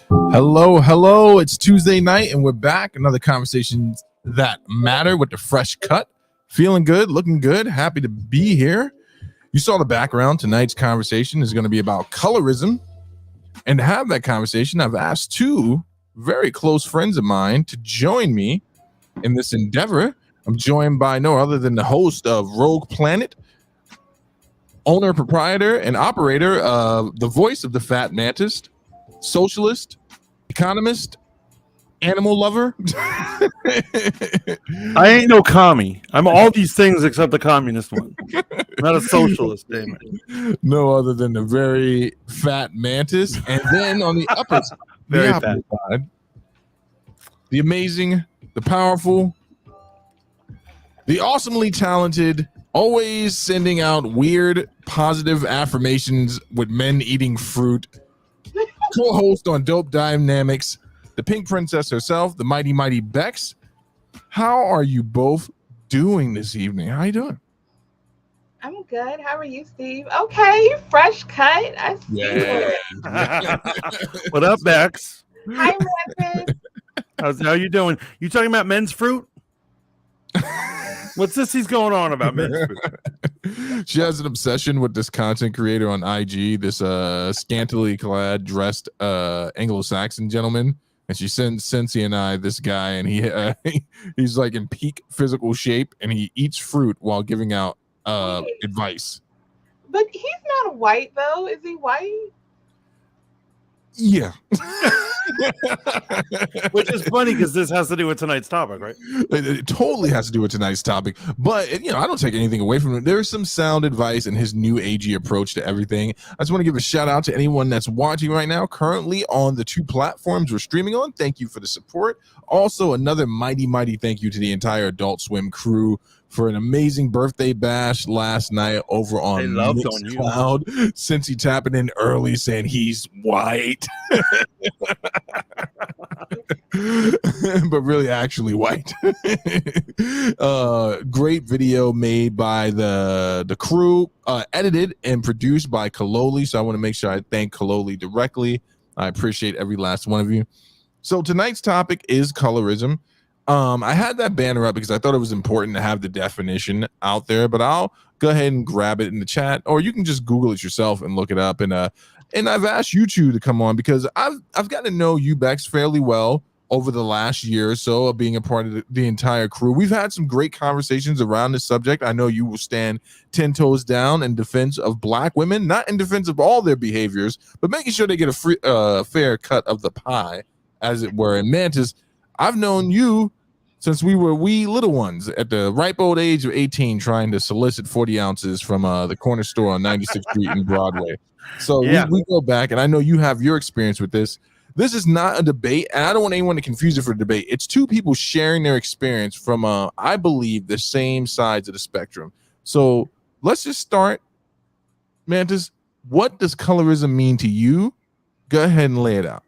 Hello, hello. It's Tuesday night and we're back. Another conversation that matter with the fresh cut. Feeling good, looking good, happy to be here. You saw the background. Tonight's conversation is going to be about colorism. And to have that conversation, I've asked two very close friends of mine to join me in this endeavor. I'm joined by no other than the host of Rogue Planet, owner, proprietor, and operator of the voice of the Fat Mantis, socialist, economist, animal lover. I ain't no commie. I'm all these things except the communist one. I'm not a socialist, damn it. No other than the very fat mantis. And then on the upper side, the amazing, the powerful, the awesomely talented, always sending out weird positive affirmations with men eating fruit, co-host on Dope Dynamics, the Pink Princess herself, the mighty Bex. How are you both doing this evening? How are you doing? I'm good. How are you, Steve? Okay, fresh cut. I see it. What up, Bex? Hi, Mantis. How you doing? You talking about men's fruit? What's this he's going on about men's fruit? She has an obsession with this content creator on IG, this scantily clad, dressed Anglo-Saxon gentleman. And she sends Cincy and I this guy, and he's like in peak physical shape, and he eats fruit while giving out advice. But he's not white, though. Is he white? Yeah. Which is funny because this has to do with tonight's topic, right? It totally has to do with tonight's topic. But, I don't take anything away from it. There's some sound advice in his new agey approach to everything. I just want to give a shout out to anyone that's watching right now, currently on the two platforms we're streaming on. Thank you for the support. Also, another mighty thank you to the entire Adult Swim crew for an amazing birthday bash last night over on Mixcloud. Since he tapping in early saying he's white, but really actually white. Great video made by the crew, edited and produced by Cololi. So I want to make sure I thank Cololi directly. I appreciate every last one of you. So tonight's topic is colorism. I had that banner up because I thought it was important to have the definition out there, but I'll go ahead and grab it in the chat, or you can just Google it yourself and look it up. And I've asked you two to come on because I've gotten to know you, Bex, fairly well over the last year or so of being a part of the entire crew. We've had some great conversations around this subject. I know you will stand 10 toes down in defense of Black women, not in defense of all their behaviors, but making sure they get a fair cut of the pie, as it were. And Mantis, I've known you since we were wee little ones at the ripe old age of 18, trying to solicit 40 ounces from the corner store on 96th Street in Broadway. So yeah. we go back, and I know you have your experience with this. This is not a debate, and I don't want anyone to confuse it for a debate. It's two people sharing their experience from, I believe, the same sides of the spectrum. So let's just start. Mantis, what does colorism mean to you? Go ahead and lay it out.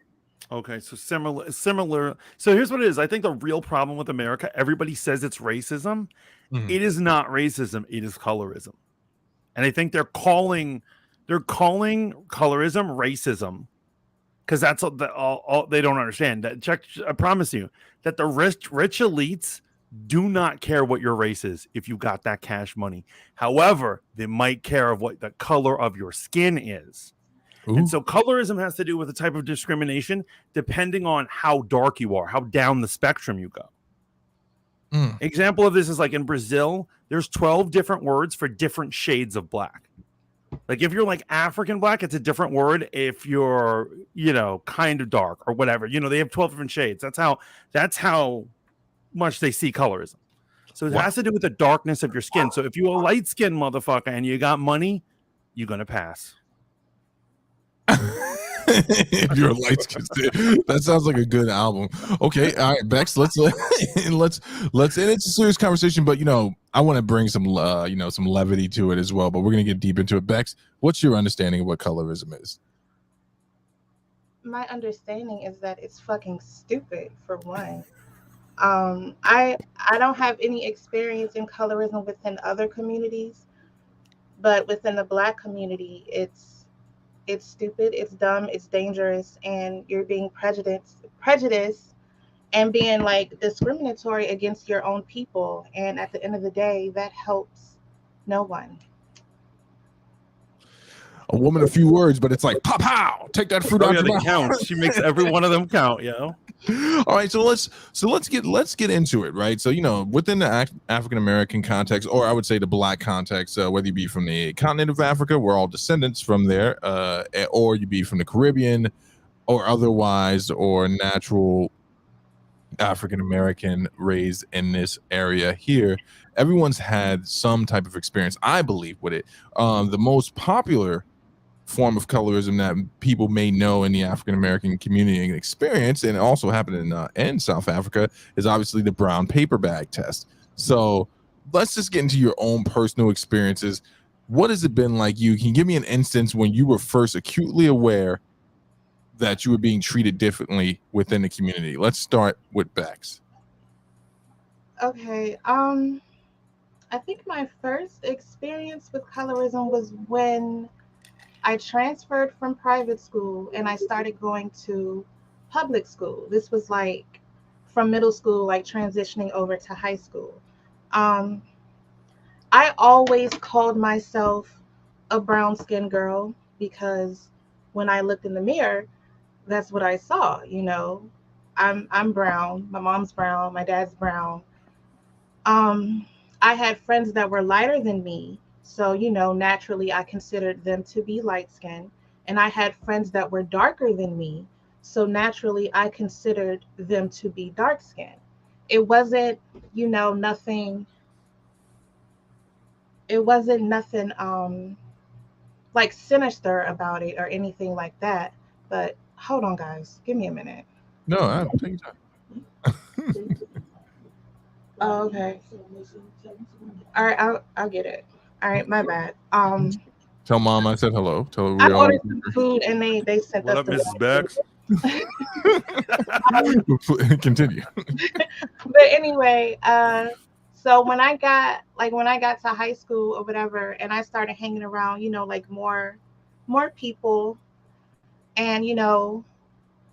Okay, so similar. So here's what it is. I think the real problem with America, everybody says it's racism. Mm-hmm. It is not racism. It is colorism. And I think they're calling colorism racism because that's all they don't understand. I promise you that the rich elites do not care what your race is if you got that cash money. However, they might care of what the color of your skin is. Ooh. And so colorism has to do with the type of discrimination depending on how dark you are, how down the spectrum you go. Example of this is like in Brazil, there's 12 different words for different shades of black. Like if you're like African black, it's a different word. If you're, kind of dark or whatever, they have 12 different shades. That's how much they see colorism. So it has to do with the darkness of your skin. So if you're a light-skinned motherfucker and you got money, you're going to pass. If you're a light skin, that sounds like a good album. Okay, all right, Bex, let's and it's a serious conversation, but I want to bring some some levity to it as well, but we're gonna get deep into it. Bex, what's your understanding of what colorism is? My understanding is that it's fucking stupid, for one. I don't have any experience in colorism within other communities, but within the Black community, it's it's stupid, it's dumb, it's dangerous, and you're being prejudiced and being like discriminatory against your own people. And at the end of the day, that helps no one. A woman, a few words, but it's like pow pow. Take that fruit Oh out yeah, your that mouth. counts. She makes every one of them count, yo. All right, so let's get into it, right? So within the African American context, or I would say the Black context, whether you be from the continent of Africa, we're all descendants from there, or you be from the Caribbean, or otherwise, or natural African American raised in this area here. Everyone's had some type of experience, I believe, with it. The most popular form of colorism that people may know in the African American community and experience, and also happened in South Africa, is obviously the brown paper bag test. So let's just get into your own personal experiences. What has it been like? You can give me an instance when you were first acutely aware that you were being treated differently within the community. Let's start with Bex. Okay. I think my first experience with colorism was when I transferred from private school and I started going to public school. This was like from middle school, like transitioning over to high school. Um, I always called myself a brown skinned girl because when I looked in the mirror, that's what I saw. I'm brown. My mom's brown. My dad's brown. Um, I had friends that were lighter than me, so naturally I considered them to be light skinned, and I had friends that were darker than me, so naturally I considered them to be dark skinned. It wasn't, nothing. It wasn't nothing like sinister about it or anything like that. But hold on, guys, give me a minute. No, I don't think so. Oh, okay. All right, I'll get it. All right, my bad. Tell mom I said hello. Tell her I we all. ordered some food and they sent What us up, the Mrs. Bex? Continue. But anyway, so when I got to high school or whatever, and I started hanging around, like more people, and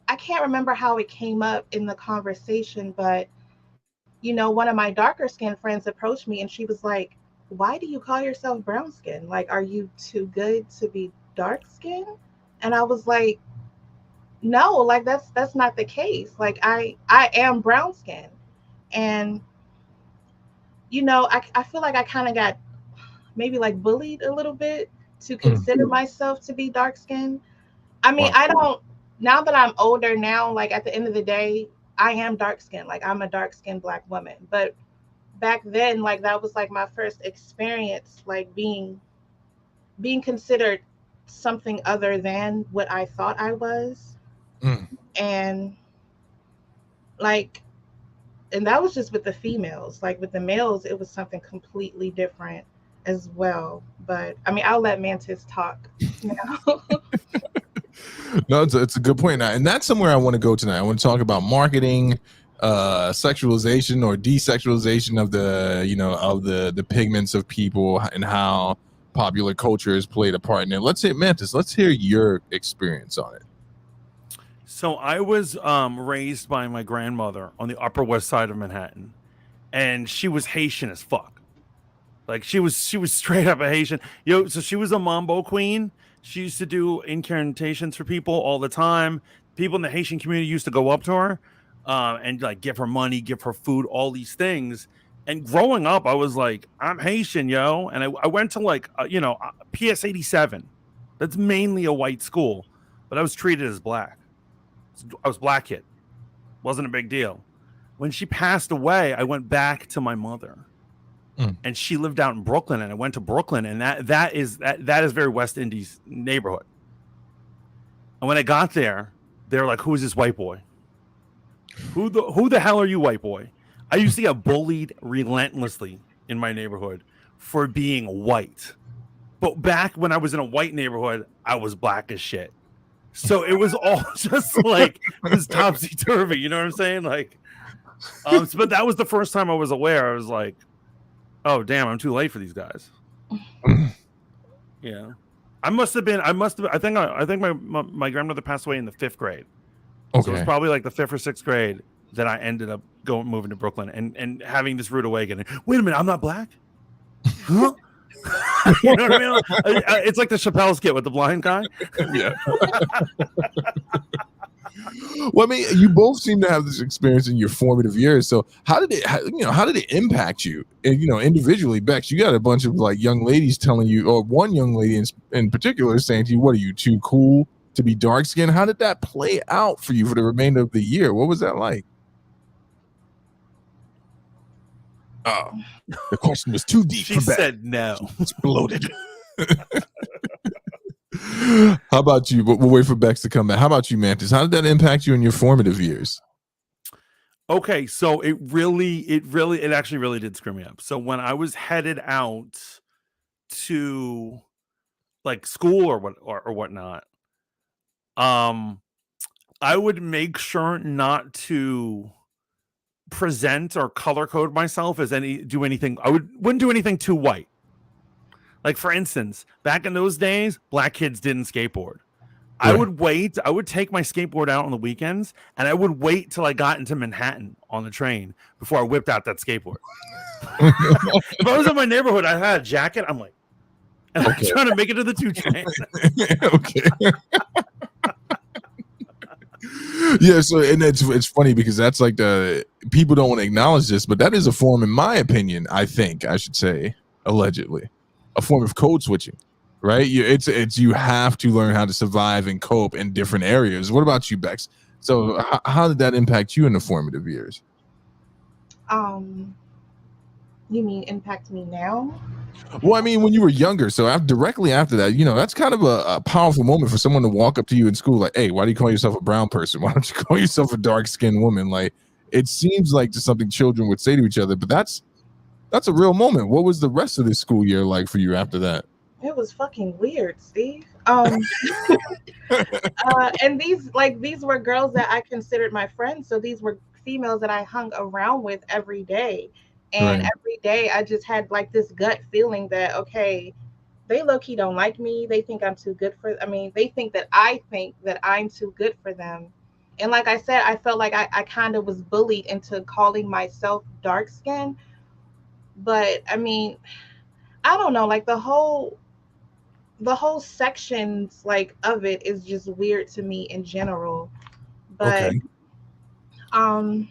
I can't remember how it came up in the conversation, but one of my darker skinned friends approached me and she was like, "Why do you call yourself brown skin? Like, are you too good to be dark skin?" And I was like, "No, like that's not the case. Like I am brown skin." And I feel like I kind of got maybe like bullied a little bit to consider myself to be dark skinned. I mean, Wow. I don't, now that I'm older now, like at the end of the day, I am dark skinned. Like I'm a dark skinned Black woman. But back then, like that was like my first experience, like being considered something other than what I thought I was. Mm. And like, and that was just with the females. Like with the males, it was something completely different as well. But I mean, I'll let Mantis talk now. No, it's a good point, and that's somewhere I want to go tonight. I want to talk about marketing, sexualization or desexualization of the pigments of people and how popular culture has played a part in it. Let's hear Mantis. Let's hear your experience on it. So I was raised by my grandmother on the Upper West Side of Manhattan, and she was Haitian as fuck. Like she was straight up a Haitian. So she was a mambo queen. She used to do incantations for people all the time. People in the Haitian community used to go up to her and like give her money, give her food, all these things. And growing up, I was like, I'm Haitian, yo. And I went to like, PS 87. That's mainly a white school, but I was treated as Black. I was Black kid. Wasn't a big deal. When she passed away, I went back to my mother. And she lived out in Brooklyn, and I went to Brooklyn, and that is very West Indies neighborhood. And when I got there, they're like, "Who is this white boy? Who the hell are you, white boy?" I used to get bullied relentlessly in my neighborhood for being white. But back when I was in a white neighborhood, I was Black as shit. So it was all just like it was topsy turvy. You know what I'm saying? Like, but that was the first time I was aware. I was like, oh damn, I'm too late for these guys. Yeah. I think my grandmother passed away in the 5th grade. Okay. So it was probably like the 5th or 6th grade that I ended up moving to Brooklyn and having this rude awakening. Wait a minute, I'm not black? Huh? You know what I mean? It's like the Chappelle skit with the blind guy. Yeah. Well, I mean, you both seem to have this experience in your formative years. So how did it impact you? And, individually, Bex, you got a bunch of like young ladies telling you, or one young lady in particular saying to you, "What are you, too cool to be dark skinned?" How did that play out for you for the remainder of the year? What was that like? Oh, the question was too deep. She said no. Exploded. How about you? We'll wait for Bex to come back. How about you, Mantis? How did that impact you in your formative years? Okay, so it actually really did screw me up. So when I was headed out to like school or whatnot, I would make sure not to present or color code myself as do anything. Wouldn't do anything too white. Like, for instance, back in those days, black kids didn't skateboard. Right. I would take my skateboard out on the weekends, and I would wait till I got into Manhattan on the train before I whipped out that skateboard. If I was in my neighborhood, I had a jacket. I'm like, and I'm trying to make it to the 2 train. Okay. Yeah, so and it's funny because that's like people don't want to acknowledge this, but that is a form, in my opinion, I should say, allegedly, a form of code switching, right? It's you have to learn how to survive and cope in different areas. What about you, Bex? So how did that impact you in the formative years? You mean impact me now? Well, I mean, when you were younger, so directly after that, that's kind of a powerful moment for someone to walk up to you in school like, "Hey, why do you call yourself a brown person? Why don't you call yourself a dark-skinned woman?" Like, it seems like just something children would say to each other, but that's a real moment. What was the rest of this school year like for you after that? It was fucking weird, Steve. And these were girls that I considered my friends, so these were females that I hung around with every day. And Right. every day I just had like this gut feeling that, okay, they low-key don't like me. They think I'm too good for, they think that I'm too good for them. And like I said, I felt like I kind of was bullied into calling myself dark skinned. But I don't know, like the whole sections like of it is just weird to me in general. But Okay.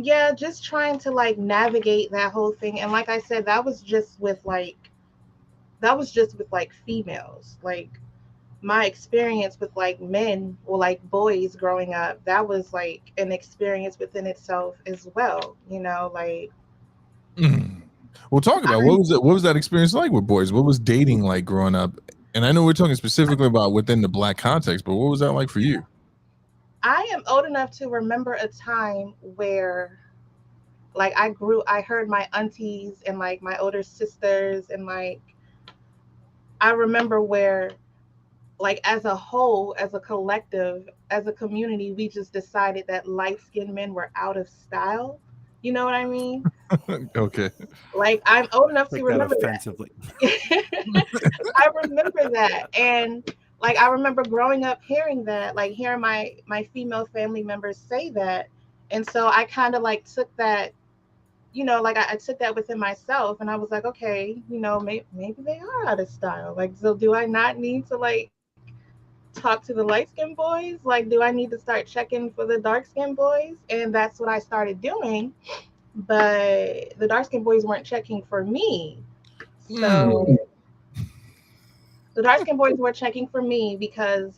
Yeah, just trying to like navigate that whole thing. And like I said, that was just with like females. Like my experience with like men or like boys growing up, that was like an experience within itself as well, like Well, talk about what was that experience like with boys? What was dating like growing up? And I know we're talking specifically about within the Black context, but what was that like for you? I am old enough to remember a time where like I heard my aunties and like my older sisters, and like I remember where like as a whole, as a collective, as a community, we just decided that light-skinned men were out of style. You know what I mean? Okay. Like I'm old enough to Take that remember offensively. I remember that. And like I remember growing up hearing that, like hearing my female family members say that. And so I kind of like took that, like I took that within myself, and I was like, okay, maybe they are out of style. Like, so do I not need to like talk to the light skinned boys? Like, do I need to start checking for the dark skinned boys? And that's what I started doing. But the dark skinned boys weren't checking for me. So the dark skinned boys were checking for me because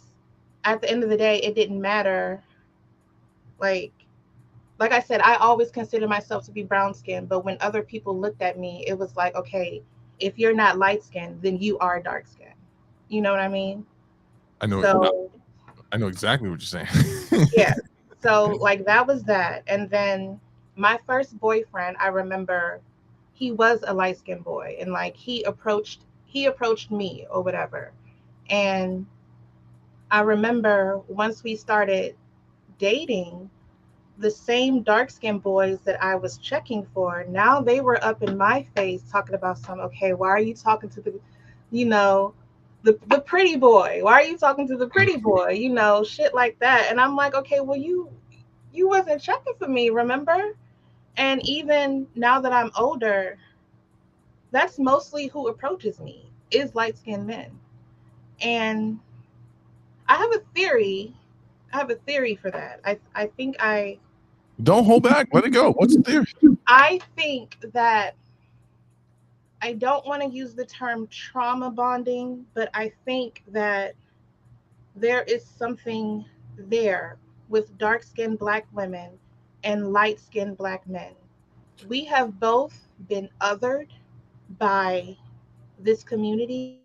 at the end of the day, it didn't matter. Like I said, I always considered myself to be brown skinned, but when other people looked at me, it was like, okay, if you're not light skinned, then you are dark skinned. You know what I mean? I know. So, I know exactly what you're saying. Yeah. So like that was that. And then my first boyfriend, I remember he was a light skinned boy, and like he approached me or whatever. And I remember once we started dating, the same dark skinned boys that I was checking for, now they were up in my face talking about okay, why are you talking to the, you know, the pretty boy. Why are you talking to the pretty boy? You know, shit like that. And I'm like, okay, well, you wasn't checking for me, remember? And even now that I'm older, that's mostly who approaches me is light skinned men. And I have a theory. I have a theory for that. I think Don't hold back. Let it go. What's the theory? I think that I don't want to use the term trauma bonding, but I think that there is something there with dark skinned black women and light skinned black men. We have both been othered by this community.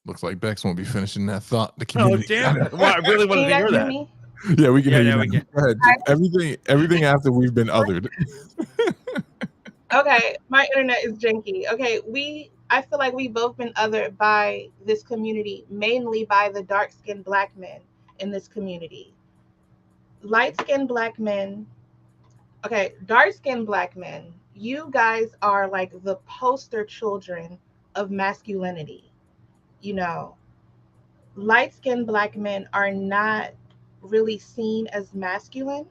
Looks like Bex won't be finishing that thought. The Oh, community. damn it. Well, I really Can wanted you to guys hear hear that. me? Yeah, we can Yeah, hear yeah, you. we Now. can. Go ahead. Everything after we've been othered. Okay, my internet is janky. Okay, I feel like we've both been othered by this community, mainly by the dark skinned black men in this community. Light skinned black men, okay, dark skinned black men, you guys are like the poster children of masculinity. You know, light skinned black men are not really seen as masculine.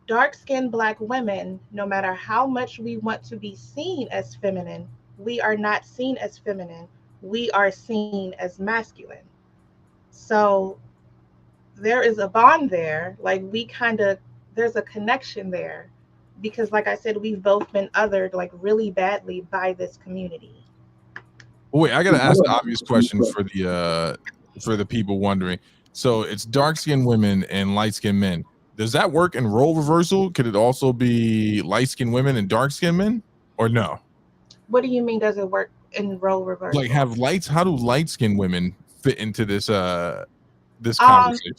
Dark skinned black women, no matter how much we want to be seen as feminine, we are not seen as feminine. We are seen as masculine. So there is a bond there. Like there's a connection there because, like I said, we've both been othered like really badly by this community. Wait, I gotta ask the obvious question for the people wondering. So it's dark skinned women and light skinned men. Does that work in role reversal? Could it also be light skinned women and dark skinned men, or no? What do you mean? Does it work in role reversal? Like, how do light skinned women fit into this this Um, conversation?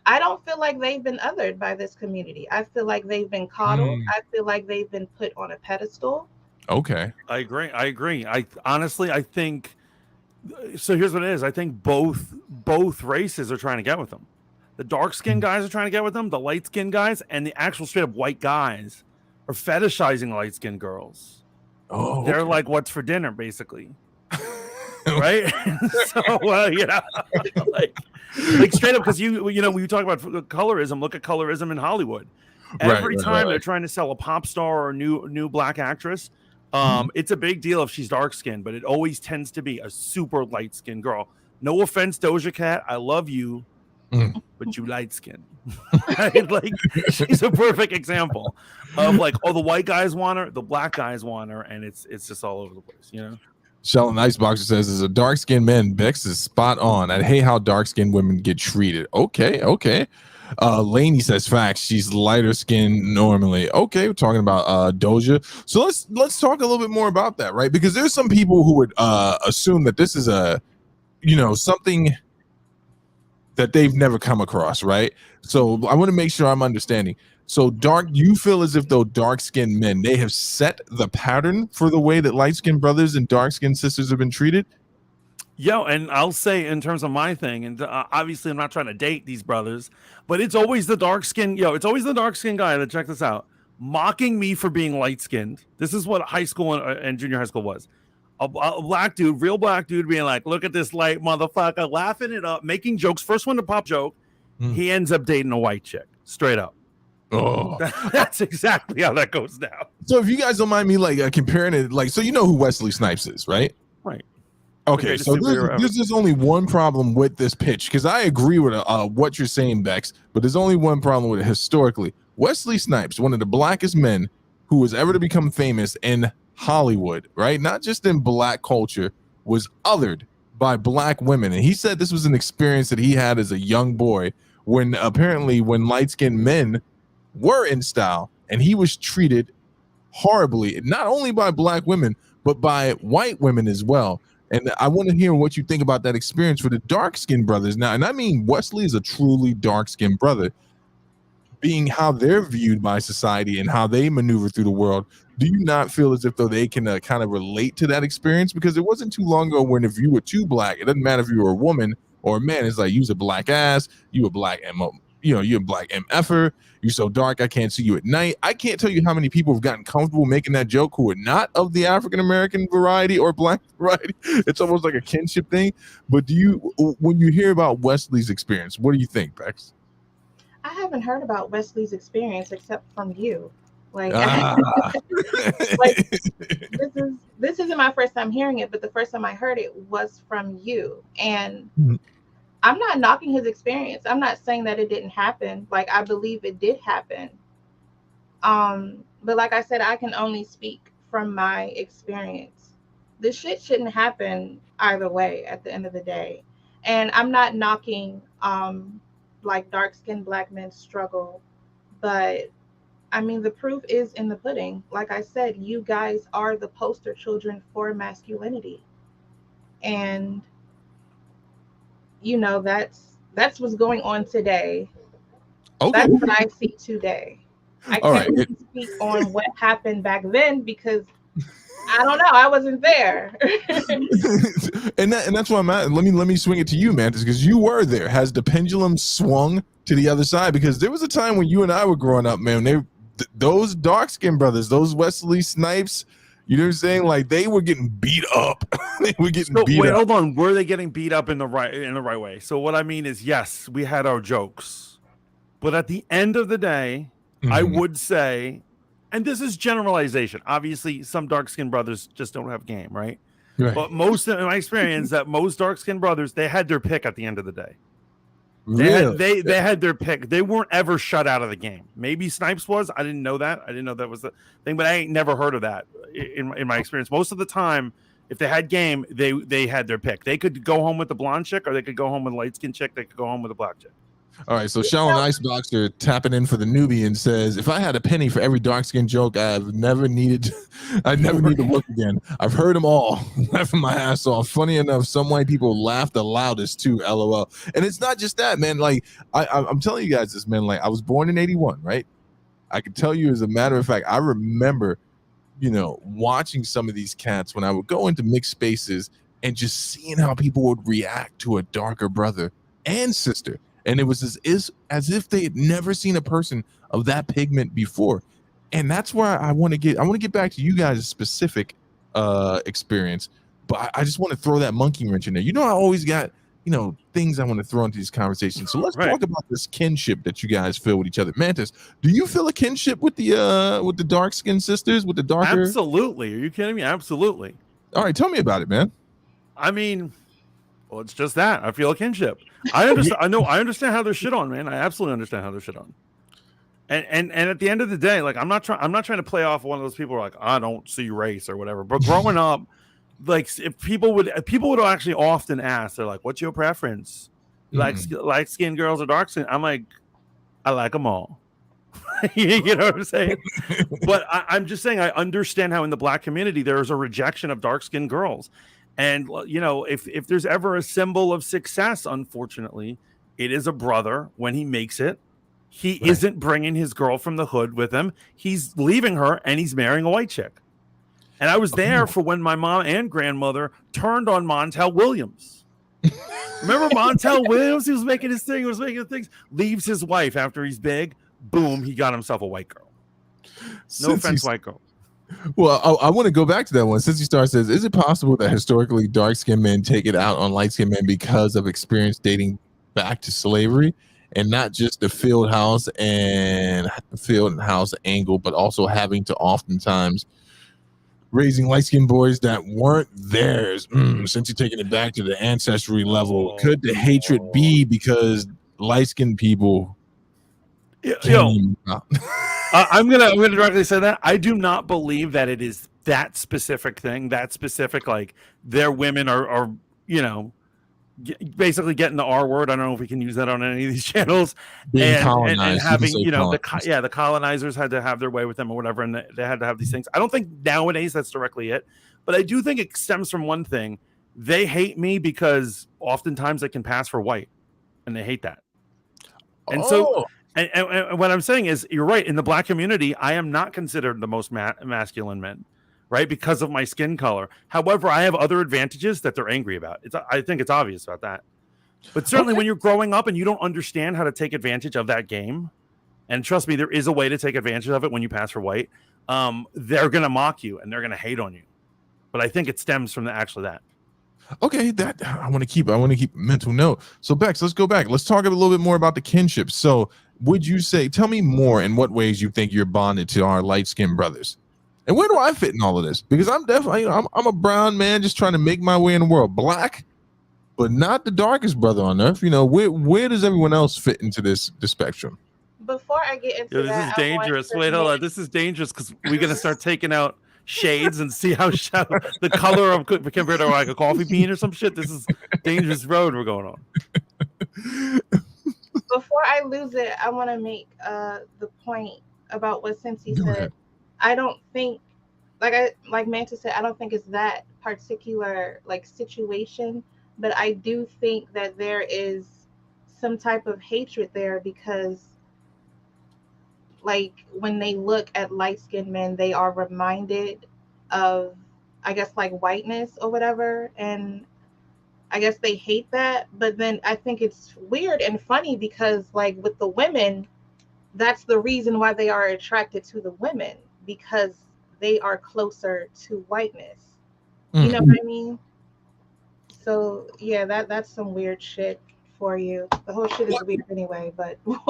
I don't feel like they've been othered by this community. I feel like they've been coddled. I feel like they've been put on a pedestal. Okay. I agree. I honestly, I think. So here's what it is. I think both races are trying to get with them. The dark skinned guys are trying to get with them. The light skinned guys and the actual straight up white guys are fetishizing light skinned girls. Oh, They're okay. like, what's for dinner, basically. Right? So, you know, like straight up, because you know, when you talk about colorism, look at colorism in Hollywood. Every time they're trying to sell a pop star or a new black actress, it's a big deal if she's dark skinned, but it always tends to be a super light skinned girl. No offense, Doja Cat, I love you, but you light skinned. Right? Like, she's a perfect example of like, oh, the white guys want her, the black guys want her, and it's just all over the place, you know. Sheldon Iceboxer says, as a dark skinned man, Bex is spot on. I hate how dark skinned women get treated. Okay. Lainey says, facts. She's lighter skinned normally. Okay, we're talking about Doja. So let's talk a little bit more about that, right? Because there's some people who would assume that this is something that they've never come across, right? So I want to make sure I'm understanding. So you feel as if though dark-skinned men, they have set the pattern for the way that light-skinned brothers and dark-skinned sisters have been treated? Yo, and I'll say in terms of my thing, and obviously I'm not trying to date these brothers, but it's always the dark-skinned, it's always the dark-skinned guy that, check this out, mocking me for being light-skinned. This is what high school and junior high school was. A black dude, real black dude being like, look at this light motherfucker, laughing it up, making jokes. First one to pop joke, he ends up dating a white chick, straight up. Oh, that's exactly how that goes down. So if you guys don't mind me comparing it, so you know who Wesley Snipes is, right? Right. Okay, so there's just only one problem with this pitch, because I agree with what you're saying, Bex, but there's only one problem with it historically. Wesley Snipes, one of the blackest men who was ever to become famous in Hollywood, right? Not just in black culture, was othered by black women. And he said this was an experience that he had as a young boy when light-skinned men were in style, and he was treated horribly, not only by black women, but by white women as well. And I want to hear what you think about that experience for the dark-skinned brothers now. And I mean, Wesley is a truly dark-skinned brother, being how they're viewed by society and how they maneuver through the world. Do you not feel as if though they can kind of relate to that experience? Because it wasn't too long ago when if you were too black, it doesn't matter if you were a woman or a man, it's like, you's a black ass, you a black, and you're a black MFer. You're so dark, I can't see you at night. I can't tell you how many people have gotten comfortable making that joke who are not of the African American variety or black variety. It's almost like a kinship thing. But when you hear about Wesley's experience, what do you think, Bex? I haven't heard about Wesley's experience except from you. Like, like this isn't my first time hearing it, but the first time I heard it was from you. And I'm not knocking his experience. I'm not saying that it didn't happen. Like, I believe it did happen. But like I said, I can only speak from my experience. This shit shouldn't happen either way at the end of the day. And I'm not knocking like dark-skinned black men's struggle, but I mean, the proof is in the pudding. Like I said, you guys are the poster children for masculinity. And that's what's going on today. Okay. That's what I see today. I can't really speak on what happened back then because I don't know. I wasn't there. and that's why I'm at. Let me swing it to you, Mantis, because you were there. Has the pendulum swung to the other side? Because there was a time when you and I were growing up, man. Those dark-skinned brothers, those Wesley Snipes, you know what I'm saying? Like, they were getting beat up. They were getting beat up. Hold on. Were they getting beat up in the right way? So what I mean is, yes, we had our jokes, but at the end of the day, I would say, and this is generalization. Obviously, some dark-skinned brothers just don't have game, right? But most, in my experience, that most dark-skinned brothers, they had their pick at the end of the day. They had their pick. They weren't ever shut out of the game. Maybe Snipes was. I didn't know that. I didn't know that was the thing, but I ain't never heard of that in my experience. Most of the time, if they had game, they had their pick. They could go home with the blonde chick, or they could go home with a light-skinned chick. They could go home with a black chick. All right, so Shallon Iceboxer tapping in for the newbie and says, if I had a penny for every dark-skinned joke, I'd never need to look again. I've heard them all, laughing my ass off. Funny enough, some white people laugh the loudest too, LOL. And it's not just that, man. Like, I'm telling you guys this, man. Like, I was born in 81, right? I can tell you, as a matter of fact, I remember, watching some of these cats when I would go into mixed spaces and just seeing how people would react to a darker brother and sister. And it was as if they had never seen a person of that pigment before. And that's where I want to get back to you guys' specific experience. But I just want to throw that monkey wrench in there. I always got, things I want to throw into these conversations. So let's talk about this kinship that you guys feel with each other. Mantis, do you feel a kinship with the dark-skinned sisters, with the darker? Absolutely. Are you kidding me? Absolutely. All right, tell me about it, man. I mean, well, it's just that. I feel a kinship. I understand. I understand how they're shit on, man. I absolutely understand how they're shit on. And at the end of the day, like, I'm not trying to play off one of those people who are like, I don't see race or whatever. But growing up, like, if people would actually often ask, they're like, what's your preference? Light skinned girls or dark skin? I'm like, I like them all. You know what I'm saying? But I'm just saying, I understand how in the black community there is a rejection of dark skinned girls. And, if there's ever a symbol of success, unfortunately, it is a brother when he makes it. He isn't bringing his girl from the hood with him. He's leaving her and he's marrying a white chick. And I was there for when my mom and grandmother turned on Montel Williams. Remember Montel Williams? He was making his thing. He was making things. Leaves his wife after he's big. Boom, he got himself a white girl. No offense, white girl. Well, I want to go back to that one. Sissy Star says, is it possible that historically dark-skinned men take it out on light-skinned men because of experience dating back to slavery, and not just the field house angle, but also having to oftentimes raising light-skinned boys that weren't theirs? Since you're taking it back to the ancestry level, could the hatred be because light-skinned people I'm gonna directly say that I do not believe that it is that specific thing, like their women are basically getting the R word. I don't know if we can use that on any of these channels. And having, the colonizers had to have their way with them or whatever, and they had to have these things. I don't think nowadays that's directly it, but I do think it stems from one thing. They hate me because oftentimes I can pass for white, and they hate that. And so. And what I'm saying is, you're right. In the black community, I am not considered the most masculine men, right? Because of my skin color. However, I have other advantages that they're angry about. I think it's obvious about that. But certainly when you're growing up and you don't understand how to take advantage of that game, and trust me, there is a way to take advantage of it when you pass for white, they're going to mock you and they're going to hate on you. But I think it stems from that. Okay, that I want to keep mental note. So Bex, let's go back. Let's talk a little bit more about the kinship. So would you say, tell me more in what ways you think you're bonded to our light-skinned brothers? And where do I fit in all of this? Because I'm definitely, I'm a brown man just trying to make my way in the world. Black, but not the darkest brother on earth. You know, where does everyone else fit into the spectrum? Before I get into this is dangerous. Wait, hold on. This is dangerous because we're going to start taking out shades and see how the color of compared to like a coffee bean or some shit. This is dangerous road we're going on. Before I lose it, I want to make the point about what Cincy said. Ahead. I don't think, like Mantis said, I don't think it's that particular like situation, but I do think that there is some type of hatred there because, like, when they look at light-skinned men, they are reminded of, I guess, like whiteness or whatever, and I guess they hate that. But then I think it's weird and funny because, like, with the women, that's the reason why they are attracted to the women, because they are closer to whiteness. You know what I mean? So yeah, that's some weird shit for you. The whole shit is weird anyway, but well,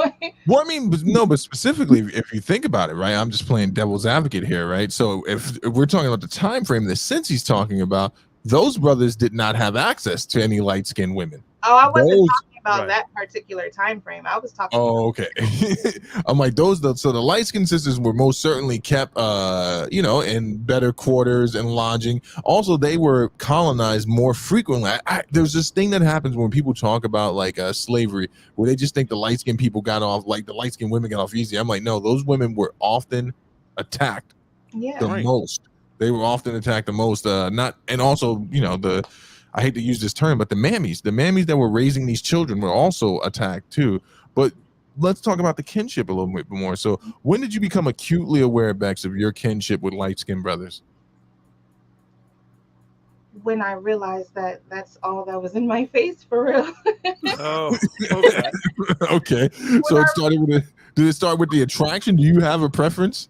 I mean, but specifically if you think about it, right? I'm just playing devil's advocate here, right? So if we're talking about the time frame that Cincy's talking about, those brothers did not have access to any light-skinned women. Oh, I wasn't talking about that particular time frame. I was talking about okay. I'm like so the light-skinned sisters were most certainly kept in better quarters and lodging. Also, they were colonized more frequently. There's this thing that happens when people talk about like slavery, where they just think the light-skinned people got off, like the light-skinned women got off easy. I'm like, no, those women were often attacked most. They were often attacked the most. I hate to use this term, but the mammies that were raising these children were also attacked too. But let's talk about the kinship a little bit more. So when did you become acutely aware, Bex, of your kinship with light-skinned brothers? When I realized that that's all that was in my face for real. Oh, okay. Okay. So did it start with the attraction? Do you have a preference?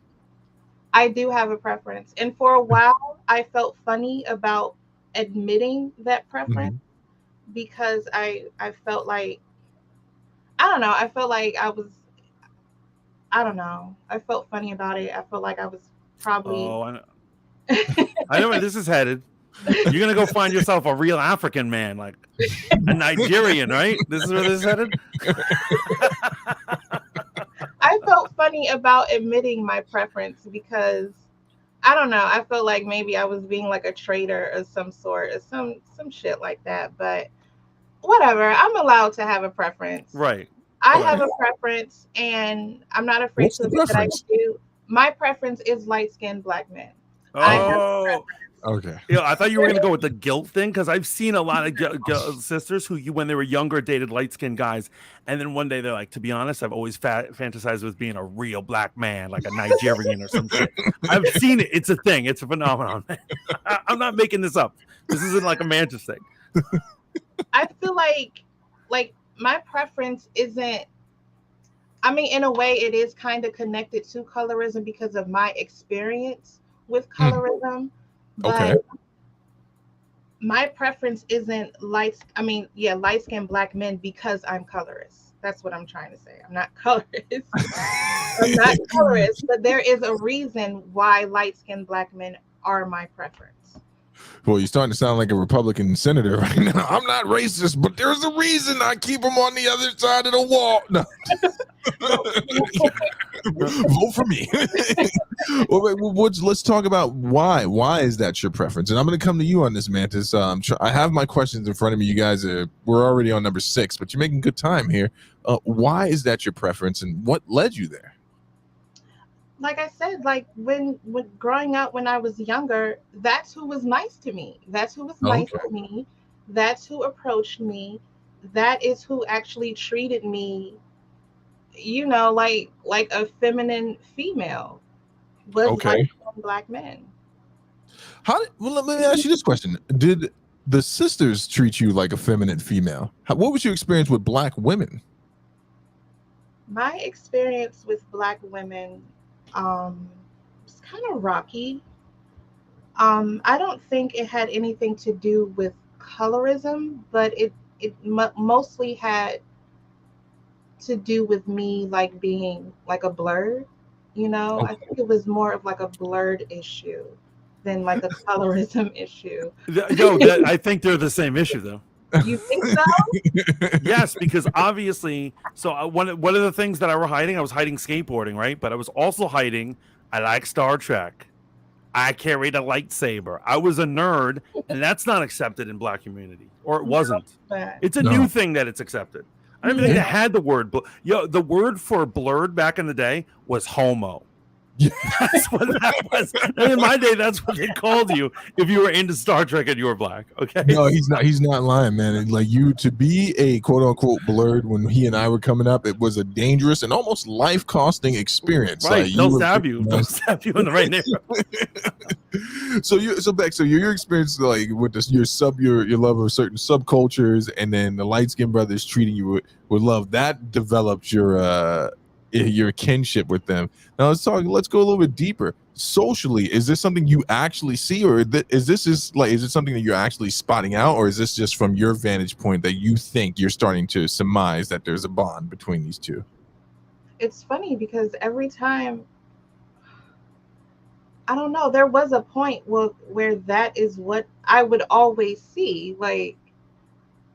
I do have a preference. And for a while, I felt funny about admitting that preference because I felt like, I don't know, I felt funny about it. I felt like I was probably I know where this is headed. You're gonna go find yourself a real African man, like a Nigerian, right? This is where this is headed. I felt funny about admitting my preference because I don't know. I felt like maybe I was being like a traitor of some sort or some shit like that. But whatever. I'm allowed to have a preference. Right. I have a preference and I'm not afraid to admit that I do. My preference is light-skinned black men. Oh, okay. Yeah, I thought you were going to go with the guilt thing because I've seen a lot of sisters who, when they were younger, dated light-skinned guys, and then one day they're like, "To be honest, I've always fantasized with being a real black man, like a Nigerian or some shit." I've seen it. It's a thing. It's a phenomenon. I'm not making this up. This isn't like a Mantis thing. I feel like my preference isn't. I mean, in a way, it is kind of connected to colorism because of my experience with colorism. But my preference isn't light-skinned black men because I'm colorist. That's what I'm trying to say. I'm not colorist. I'm not colorist, but there is a reason why light-skinned black men are my preference. Well, you're starting to sound like a Republican senator right now. I'm not racist, but there's a reason I keep them on the other side of the wall. No. Vote for me. Let's talk about why. Why is that your preference? And I'm going to come to you on this, Mantis. I have my questions in front of me. You guys we're already on number 6, but you're making good time here. Why is that your preference, and what led you there? Like I said, like when growing up, when I was younger, that's who was nice to me. That's who was nice to me. That's who approached me. That is who actually treated me, like a feminine female. Was like black men. Let me ask you this question. Did the sisters treat you like a feminine female. What was your experience with Black women? My experience with Black women was kind of rocky. I don't think it had anything to do with colorism, but it mostly had to do with me like being like a blurred. I think it was more of like a blurred issue than like a colorism issue. I think they're the same issue though. You think so? Yes, because obviously, so one of the things that I was hiding skateboarding, right? But I was also hiding, I like Star Trek. I carried a lightsaber. I was a nerd, and that's not accepted in Black community, or it wasn't. It's a new thing that it's accepted. I don't even think they had the word. The word for blurred back in the day was homo. That's what that was. And in my day, that's what they called you if you were into Star Trek and you were Black. Okay. No, he's not lying, man. And like, you to be a quote unquote blurred when he and I were coming up, it was a dangerous and almost life costing experience. Right. Like, They'll stab you. They'll stab you in the right neighborhood. So Bex, so your experience like with this, your love of certain subcultures, and then the light skinned brothers treating you with love, that developed your kinship with them. Now let's go a little bit deeper. Socially, is this something you actually see, or is it something that you're actually spotting out, or is this just from your vantage point that you think you're starting to surmise that there's a bond between these two? It's funny because every time, I don't know, there was a point where that is what I would always see, like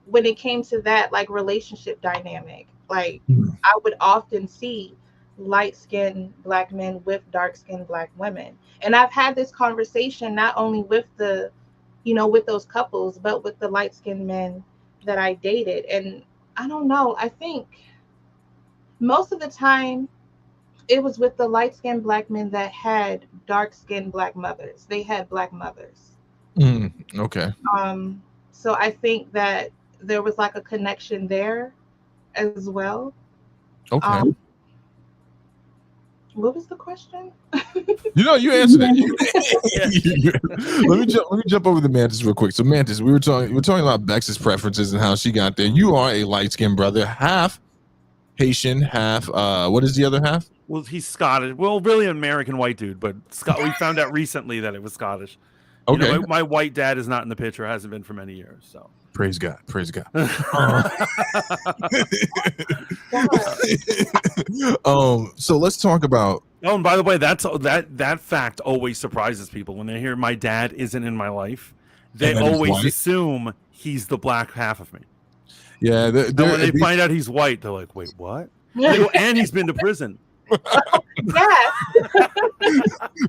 when it came to that like relationship dynamic. Like I would often see light-skinned Black men with dark-skinned Black women. And I've had this conversation not only with with those couples, but with the light-skinned men that I dated. And I don't know, I think most of the time it was with the light-skinned Black men that had dark-skinned Black mothers. They had Black mothers. Okay. So I think that there was like a connection there as well. Okay. What was the question? You answered it. Let me jump over the Mantis real quick. So Mantis, we're talking about Bex's preferences and how she got there. You are a light-skinned brother, half Haitian, half what is the other half? Well, he's Scottish. Well, really an American white dude, but we found out recently that it was Scottish. Okay. My white dad is not in the picture, hasn't been for many years. So praise God. So let's talk about. Oh, and by the way, that fact always surprises people when they hear my dad isn't in my life. They always assume he's the Black half of me. Yeah. When they find out he's white, they're like, "Wait, what?" They go, and he's been to prison. Yeah.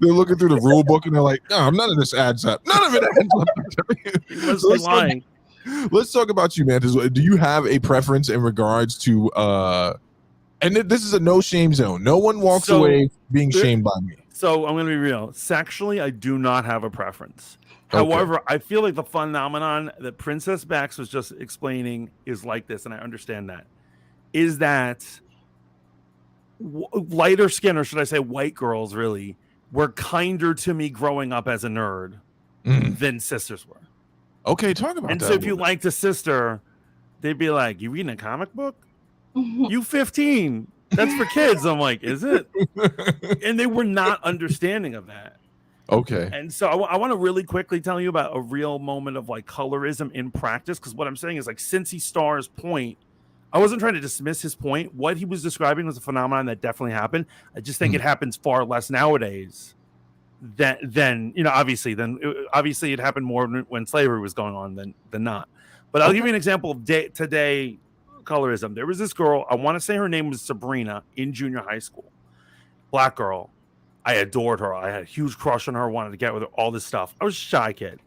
They're looking through the rule book and they're like, "No, none of this adds up. None of it adds up." He must be lying. Let's talk about you, Mantis. Do you have a preference in regards to and this is a no shame zone. No one walks away being shamed by me. So I'm going to be real. Sexually, I do not have a preference. Okay. However, I feel like the phenomenon that Princess Bex was just explaining is like this, and I understand that. Is that lighter skin, or should I say white girls, really, were kinder to me growing up as a nerd than sisters were. Okay, talk about that. And so if you liked a sister, they'd be like, "You reading a comic book? You 15. That's for kids." I'm like, "Is it?" And they were not understanding of that. Okay. And so I want to really quickly tell you about a real moment of like colorism in practice, because what I'm saying is like, since he Star's point, I wasn't trying to dismiss his point. What he was describing was a phenomenon that definitely happened. I just think it happens far less nowadays than obviously it happened more when slavery was going on than not. But I'll give you an example of today colorism. There was this girl, I want to say her name was Sabrina, in junior high school. Black girl. I adored her. I had a huge crush on her, wanted to get with her, all this stuff. I was a shy kid.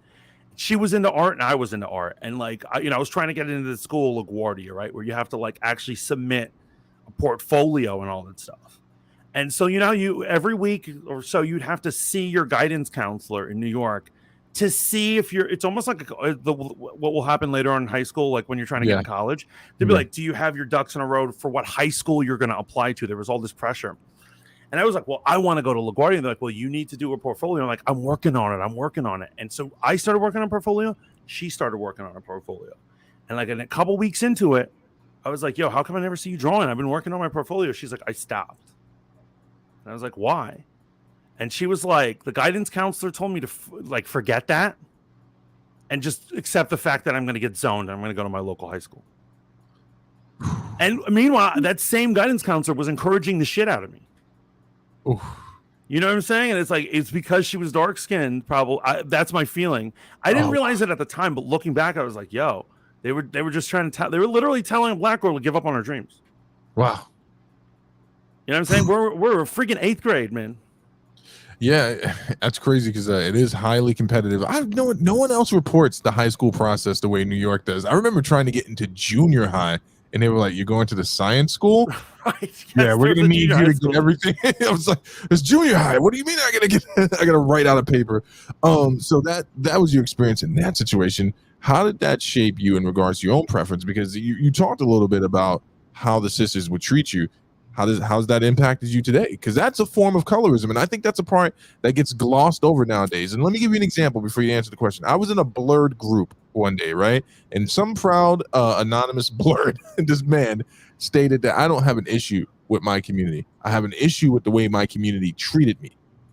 She was into art and I was into art. And like, I was trying to get into the school LaGuardia, right? Where you have to like actually submit a portfolio and all that stuff. And so, you every week or so, you'd have to see your guidance counselor in New York to see if it's almost like what will happen later on in high school, like when you're trying to get in college. They'd be like, "Do you have your ducks in a row for what high school you're going to apply to?" There was all this pressure. And I was like, "Well, I want to go to LaGuardia." And they're like, "Well, you need to do a portfolio." I'm like, I'm working on it. And so I started working on a portfolio. she started working on a portfolio. And like in a couple weeks into it, I was like, yo, how come I never see you drawing? I've been working on my portfolio. She's like, I stopped. And I was like, why? And she was like, the guidance counselor told me to forget that and just accept the fact that I'm going to get zoned. I'm going to go to my local high school. And meanwhile, that same guidance counselor was encouraging the shit out of me. Oof. You know what I'm saying? And it's like, it's because she was dark skinned. Probably that's my feeling. I didn't realize it at the time, but looking back, I was like, yo, they were just trying to tell. They were literally telling a black girl to give up on her dreams. Wow. You know what I'm saying? We're a freaking 8th grade, man. Yeah, that's crazy because it is highly competitive. No one else reports the high school process the way New York does. I remember trying to get into junior high, and they were like, "You're going to the science school? Right? Yes, yeah, we're gonna need you to school. get everything." I was like, "It's junior high. What do you mean I gotta write out a paper?" So that was your experience in that situation. How did that shape you in regards to your own preference? Because you talked a little bit about how the sisters would treat you. How's that impacted you today? Because that's a form of colorism, and I think that's a part that gets glossed over nowadays. And let me give you an example before you answer the question. I was in a blurred group one day, right? And some proud anonymous blurred this man stated that I don't have an issue with my community. I have an issue with the way my community treated me.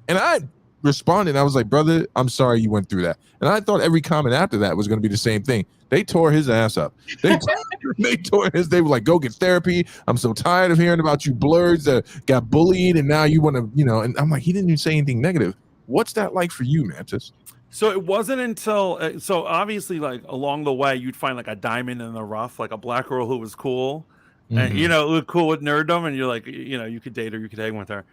And I responded. I was like, brother, I'm sorry you went through that. And I thought every comment after that was going to be the same thing. They tore his ass up. They tore his. They were like, go get therapy. I'm so tired of hearing about you blurs that got bullied, and now you want to, And I'm like, he didn't even say anything negative. What's that like for you, Mantis? So it wasn't until so obviously like along the way you'd find like a diamond in the rough, like a black girl who was cool, and look cool with nerddom, and you're like, you could date her, you could hang with her.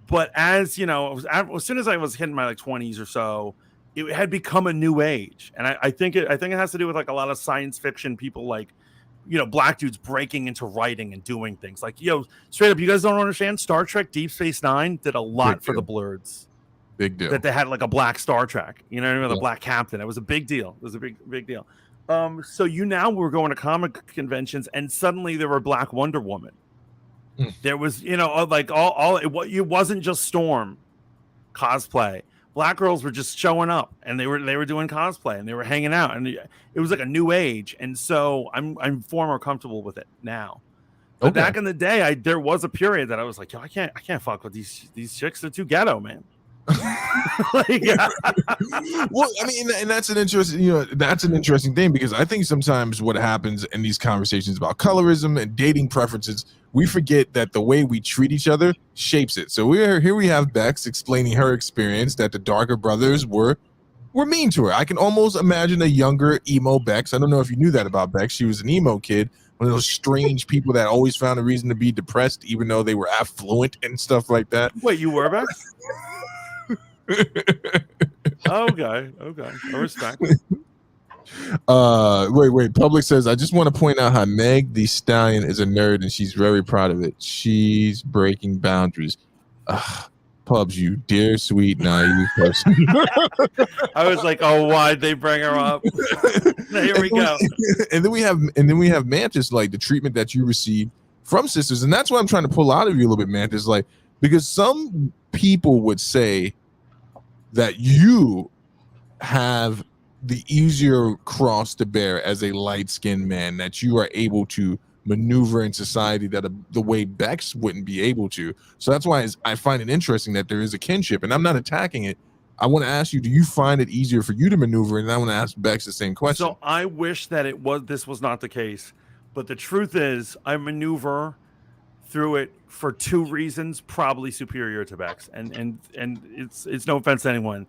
But as as soon as I was hitting my 20s or so, it had become a new age, and I think it has to do with like a lot of science fiction people, like black dudes breaking into writing and doing things like straight up. You guys don't understand. Star Trek Deep Space Nine did a lot for the blurs. Big deal. That they had like a black Star Trek, the black captain. It was a big deal. It was a big deal. So now we're going to comic conventions, and suddenly there were Black Wonder Woman. There was, like it wasn't just Storm cosplay. Black girls were just showing up, and they were doing cosplay, and they were hanging out, and it was like a new age. And so I'm far more comfortable with it now. But back in the day, there was a period that I was like, yo, I can't fuck with these chicks. They're too ghetto, man. Well, I mean, and that's an interesting thing, because I think sometimes what happens in these conversations about colorism and dating preferences, we forget that the way we treat each other shapes it. So we have Bex explaining her experience that the darker brothers were mean to her. I can almost imagine a younger emo Bex. I don't know if you knew that about Bex. She was an emo kid, one of those strange people that always found a reason to be depressed, even though they were affluent and stuff like that. Wait, you were Bex? Okay. I respect. Wait. Public says, I just want to point out how Meg the Stallion is a nerd, and she's very proud of it. She's breaking boundaries. Pubs, you dear, sweet, naive person. I was like, oh, why'd they bring her up? Here we go. And then we have Mantis, like the treatment that you received from sisters, and that's what I'm trying to pull out of you a little bit, Mantis, like, because some people would say that you have the easier cross to bear as a light-skinned man, that you are able to maneuver in society that the way Bex wouldn't be able to. So that's why I find it interesting that there is a kinship, and I'm not attacking it. I want to ask you, do you find it easier for you to maneuver? And I want to ask Bex the same question. So I wish that this was not the case, but the truth is I maneuver through it for 2 reasons, probably superior to Bex. And it's no offense to anyone.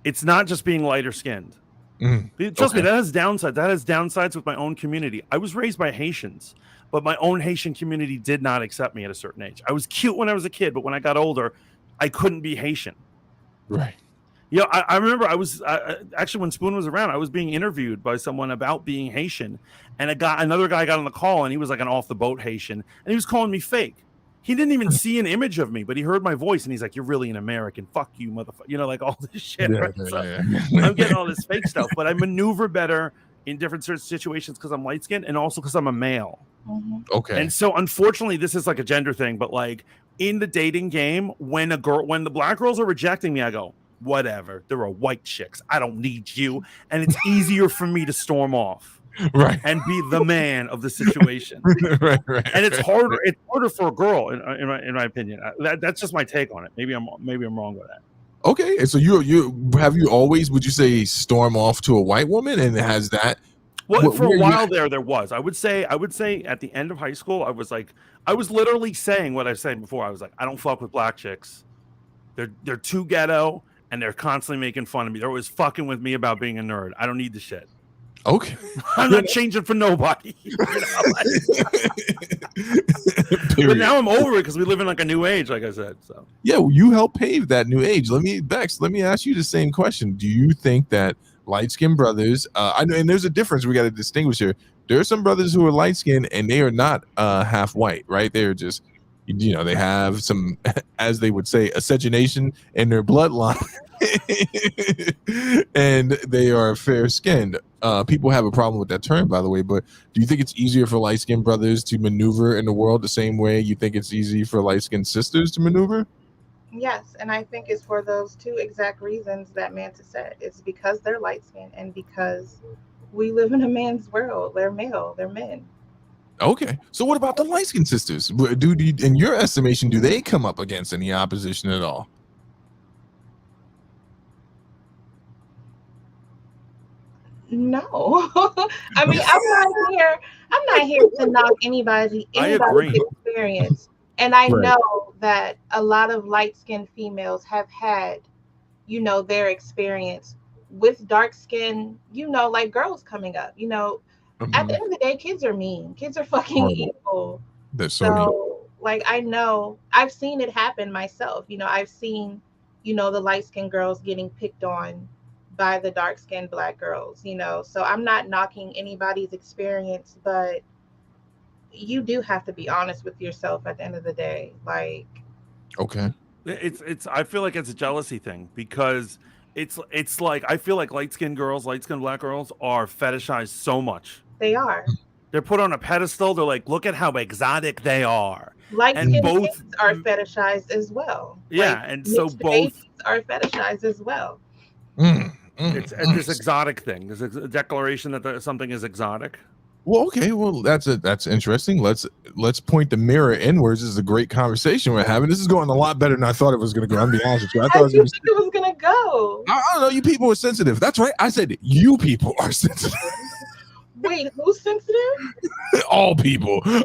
It's not just being lighter skinned. Trust me, that has downsides. That has downsides with my own community. I was raised by Haitians, but my own Haitian community did not accept me at a certain age. I was cute when I was a kid, but when I got older, I couldn't be Haitian. Right. I remember I was actually, when Spoon was around, I was being interviewed by someone about being Haitian, and another guy got on the call, and he was like an off the boat Haitian, and he was calling me fake. He didn't even see an image of me, but he heard my voice, and he's like, "You're really an American. Fuck you, motherfucker." Like all this shit. Right? I'm getting all this fake stuff, but I maneuver better in different situations because I'm light skinned, and also because I'm a male. Okay. And so, unfortunately, this is like a gender thing, but like in the dating game, when the black girls are rejecting me, I go, whatever. There are white chicks. I don't need you. And it's easier for me to storm off Right. and be the man of the situation. right. And it's harder. It's harder for a girl, in my opinion. That's just my take on it. Maybe I'm wrong with that. Okay, and so you always, would you say, storm off to a white woman, and has that? Well, for a while there was. I would say at the end of high school, I was literally saying what I said before. I was like, I don't fuck with black chicks. They're too ghetto, and they're constantly making fun of me. They're always fucking with me about being a nerd. I don't need the shit. Okay, I'm not changing for nobody. But now I'm over it because we live in like a new age, like I said. So yeah, well, you helped pave that new age. Bex, let me ask you the same question. Do you think that light-skinned brothers, I know, and there's a difference we got to distinguish here. There are some brothers who are light-skinned and they are not half white, right? They're just, they have some, as they would say, miscegenation in their bloodline. And they are fair-skinned. People have a problem with that term, by the way, but do you think it's easier for light-skinned brothers to maneuver in the world the same way you think it's easy for light-skinned sisters to maneuver? Yes, and I think it's for those two exact reasons that Mantis said. It's because they're light-skinned and because we live in a man's world. They're male, they're men. Okay, so what about the light-skinned sisters? In your estimation, do they come up against any opposition at all? No. I mean, I'm not here to knock anybody's experience. And I know that a lot of light-skinned females have had, their experience with dark-skinned, like girls coming up. At the end of the day, kids are mean. Kids are fucking evil. They're so mean. Like, I know, I've seen it happen myself. I've seen, the light-skinned girls getting picked on by the dark-skinned black girls, so I'm not knocking anybody's experience, but you do have to be honest with yourself at the end of the day. Like, okay, it's I feel like it's a jealousy thing because it's like I feel like light-skinned black girls are fetishized so much. They are. They're put on a pedestal. They're like, look at how exotic they are. Light-skinned kids are fetishized as well. Yeah, and so both are fetishized as well. It's this exotic thing. There's a declaration that something is exotic. Well, okay. Well, that's interesting. Let's point the mirror inwards. This is a great conversation we're having. This is going a lot better than I thought it was going to go. I'm being honest with you. I thought it was going to go. I don't know. You people are sensitive. That's right. I said you people are sensitive. Wait, who's sensitive? All people. Yeah,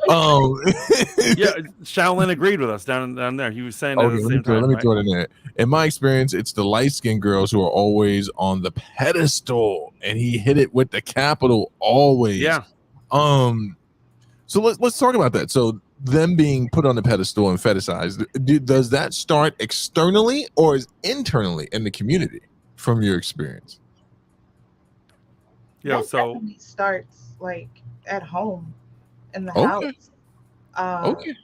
Shaolin agreed with us down there. He was saying that at the same time. Let me throw it in there. In my experience, it's the light-skinned girls who are always on the pedestal, and he hit it with the capital always. Yeah. So let's talk about that. So them being put on the pedestal and fetishized, does that start externally or is internally in the community from your experience? Yeah, that so definitely starts like at home in the house. Okay.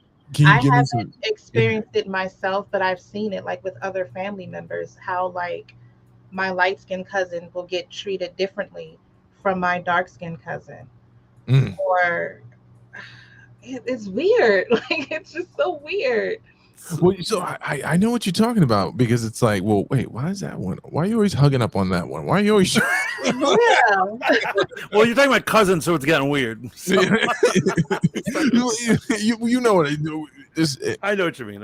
I haven't experienced it myself, but I've seen it like with other family members, how like my light-skinned cousin will get treated differently from my dark-skinned cousin. Or it's weird. Like, it's just so weird. Well, so I know what you're talking about, because it's like, well, wait, why is that one? Why are you always hugging up on that one? Why are you always? Yeah. Well, you're talking about cousins, so it's getting weird. So. you know what I do. I know what you mean.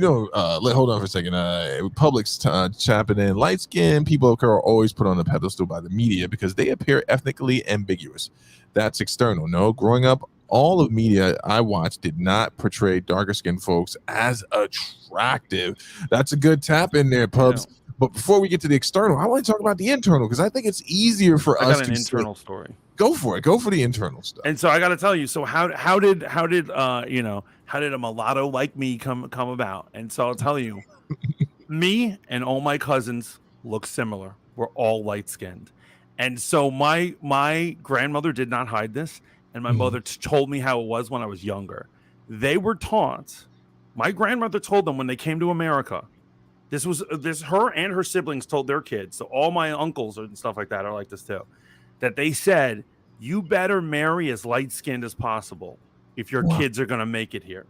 Hold on for a second. Publix chapping in light skin people of color are always put on a pedestal by the media because they appear ethnically ambiguous. That's external. No, growing up, all of media I watched did not portray darker skinned folks as attractive. That's a good tap in there, Pubs. Yeah. But before we get to the external, I want to talk about the internal, because I think it's easier for us to. I got an internal story. Go for it. Go for the internal stuff. And so I got to tell you. So how did a mulatto like me come about? And so I'll tell you, me and all my cousins look similar. We're all light skinned, and so my grandmother did not hide this, and my mother told me how it was when I was younger. They were taught. My grandmother told them when they came to America. This her and her siblings told their kids, so all my uncles and stuff like that are like this too, that they said, you better marry as light-skinned as possible if your kids are going to make it here.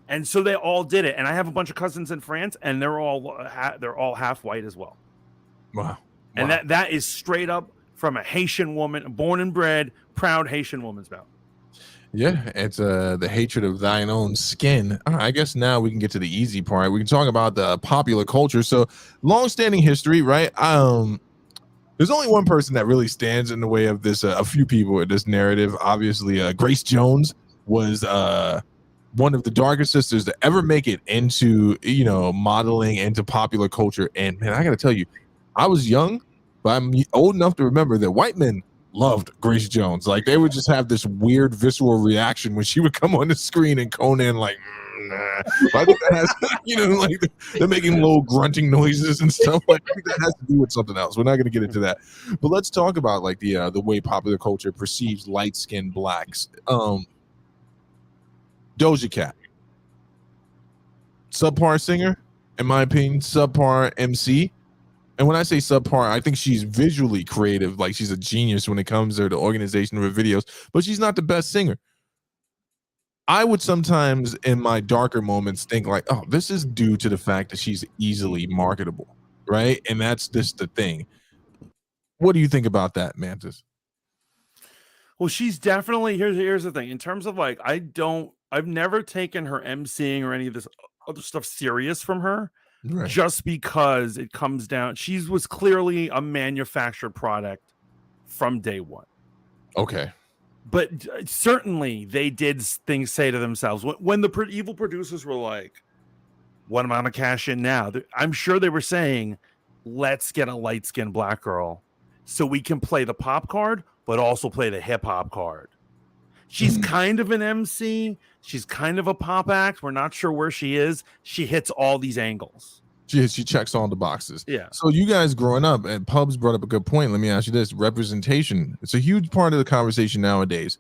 And so they all did it. And I have a bunch of cousins in France, and they're all half white as well. Wow. And that is straight up from a Haitian woman, born and bred, proud Haitian woman's mouth. Yeah, it's the hatred of thine own skin. All right, I guess now we can get to the easy part. We can talk about the popular culture. So, long-standing history, right? There's only one person that really stands in the way of this. A few people in this narrative. Obviously, Grace Jones was one of the darkest sisters to ever make it into modeling, into popular culture. And man, I got to tell you, I was young, but I'm old enough to remember that white men loved Grace Jones. Like, they would just have this weird visceral reaction when she would come on the screen, and Conan like, nah. I think that has, like they're making low grunting noises and stuff. Like, I think that has to do with something else. We're not going to get into that, but let's talk about like the way popular culture perceives light-skinned blacks. Doja Cat, subpar singer, in my opinion, subpar MC. And when I say subpar, I think she's visually creative. Like, she's a genius when it comes to the organization of her videos, but she's not the best singer. I would sometimes, in my darker moments, think like, oh, this is due to the fact that she's easily marketable, right? And that's just the thing. What do you think about that, Mantis? Well, she's definitely, here's the thing. In terms of like, I've never taken her emceeing or any of this other stuff serious from her. Right. Just because it comes down, she was clearly a manufactured product from day one. Okay. But certainly they did things say to themselves when the evil producers were like, what am I going to cash in now? I'm sure they were saying, let's get a light-skinned black girl so we can play the pop card, but also play the hip hop card. She's kind of an MC. She's kind of a pop act. We're not sure where she is. She hits all these angles. She checks all the boxes. Yeah. So you guys growing up, and Pubs brought up a good point. Let me ask you this. Representation. It's a huge part of the conversation nowadays.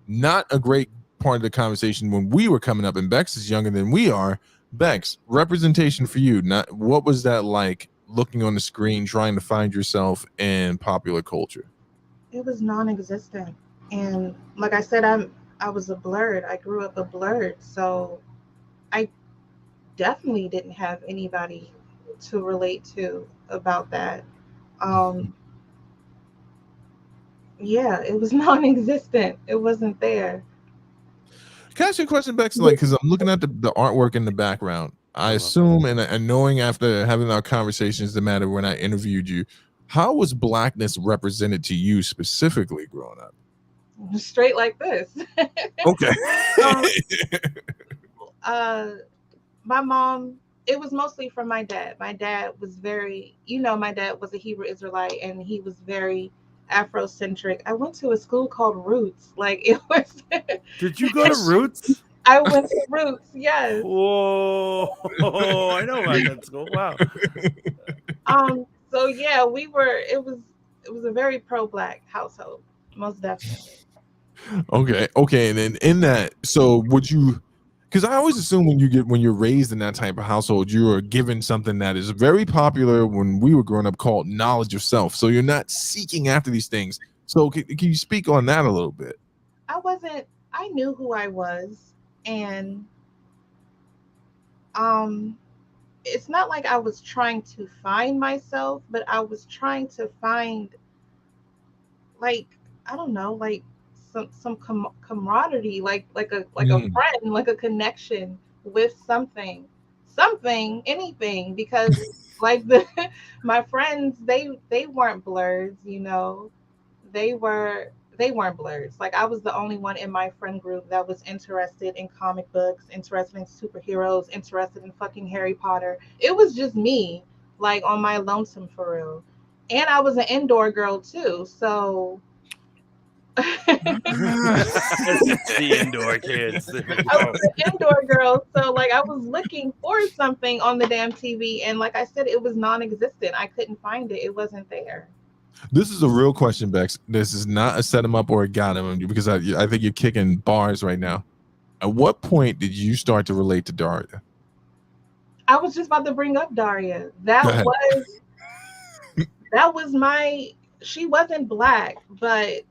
Not a great part of the conversation when we were coming up, and Bex is younger than we are. Bex, representation for you. What was that like, looking on the screen, trying to find yourself in popular culture? It was non-existent. And like I said, I was a blurred. I grew up a blurred, so I definitely didn't have anybody to relate to about that. Yeah, it was non-existent. It wasn't there. Can I ask you a question, Bex? Like, because I'm looking at the artwork in the background. I assume, and knowing after having our conversations, the matter when I interviewed you, how was Blackness represented to you specifically growing up? Straight like this. Okay. My mom, it was mostly from my dad. My dad was very, my dad was a Hebrew Israelite, and he was very Afrocentric. I went to a school called Roots. Like, it was. Did you go to Roots? I went to Roots, yes. Whoa, I know about that school. Wow. So yeah, it was a very pro-black household, most definitely. Okay, and then in that, so would you? Because I always assume when you're raised in that type of household, you are given something that is very popular when we were growing up called knowledge of self. So you're not seeking after these things. So can you speak on that a little bit? I knew who I was, and it's not like I was trying to find myself, but I was trying to find, like, I don't know, like some camaraderie, like a friend, like a connection with something, anything, because like my friends, they weren't blurs, they weren't blurs. Like, I was the only one in my friend group that was interested in comic books, interested in superheroes, interested in fucking Harry Potter. It was just me, like, on my lonesome for real. And I was an indoor girl too, so the indoor kids. I was an indoor girl, so like I was looking for something on the damn TV, and like I said, it was non-existent. I couldn't find it. It wasn't there. This is a real question, Bex. This is not a set him up or a got him, because I think you're kicking bars right now. At what point did you start to relate to Daria? I was just about to bring up Daria. That was my. She wasn't black, but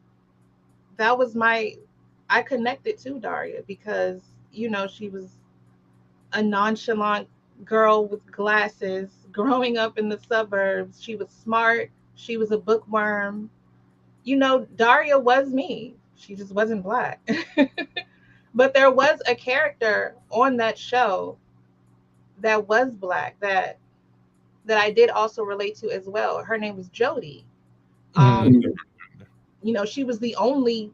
that was my. I connected to Daria because she was a nonchalant girl with glasses growing up in the suburbs. She was smart. She was a bookworm. Daria was me. She just wasn't black. But there was a character on that show that was black that I did also relate to as well. Her name was Jody. Um, she was the only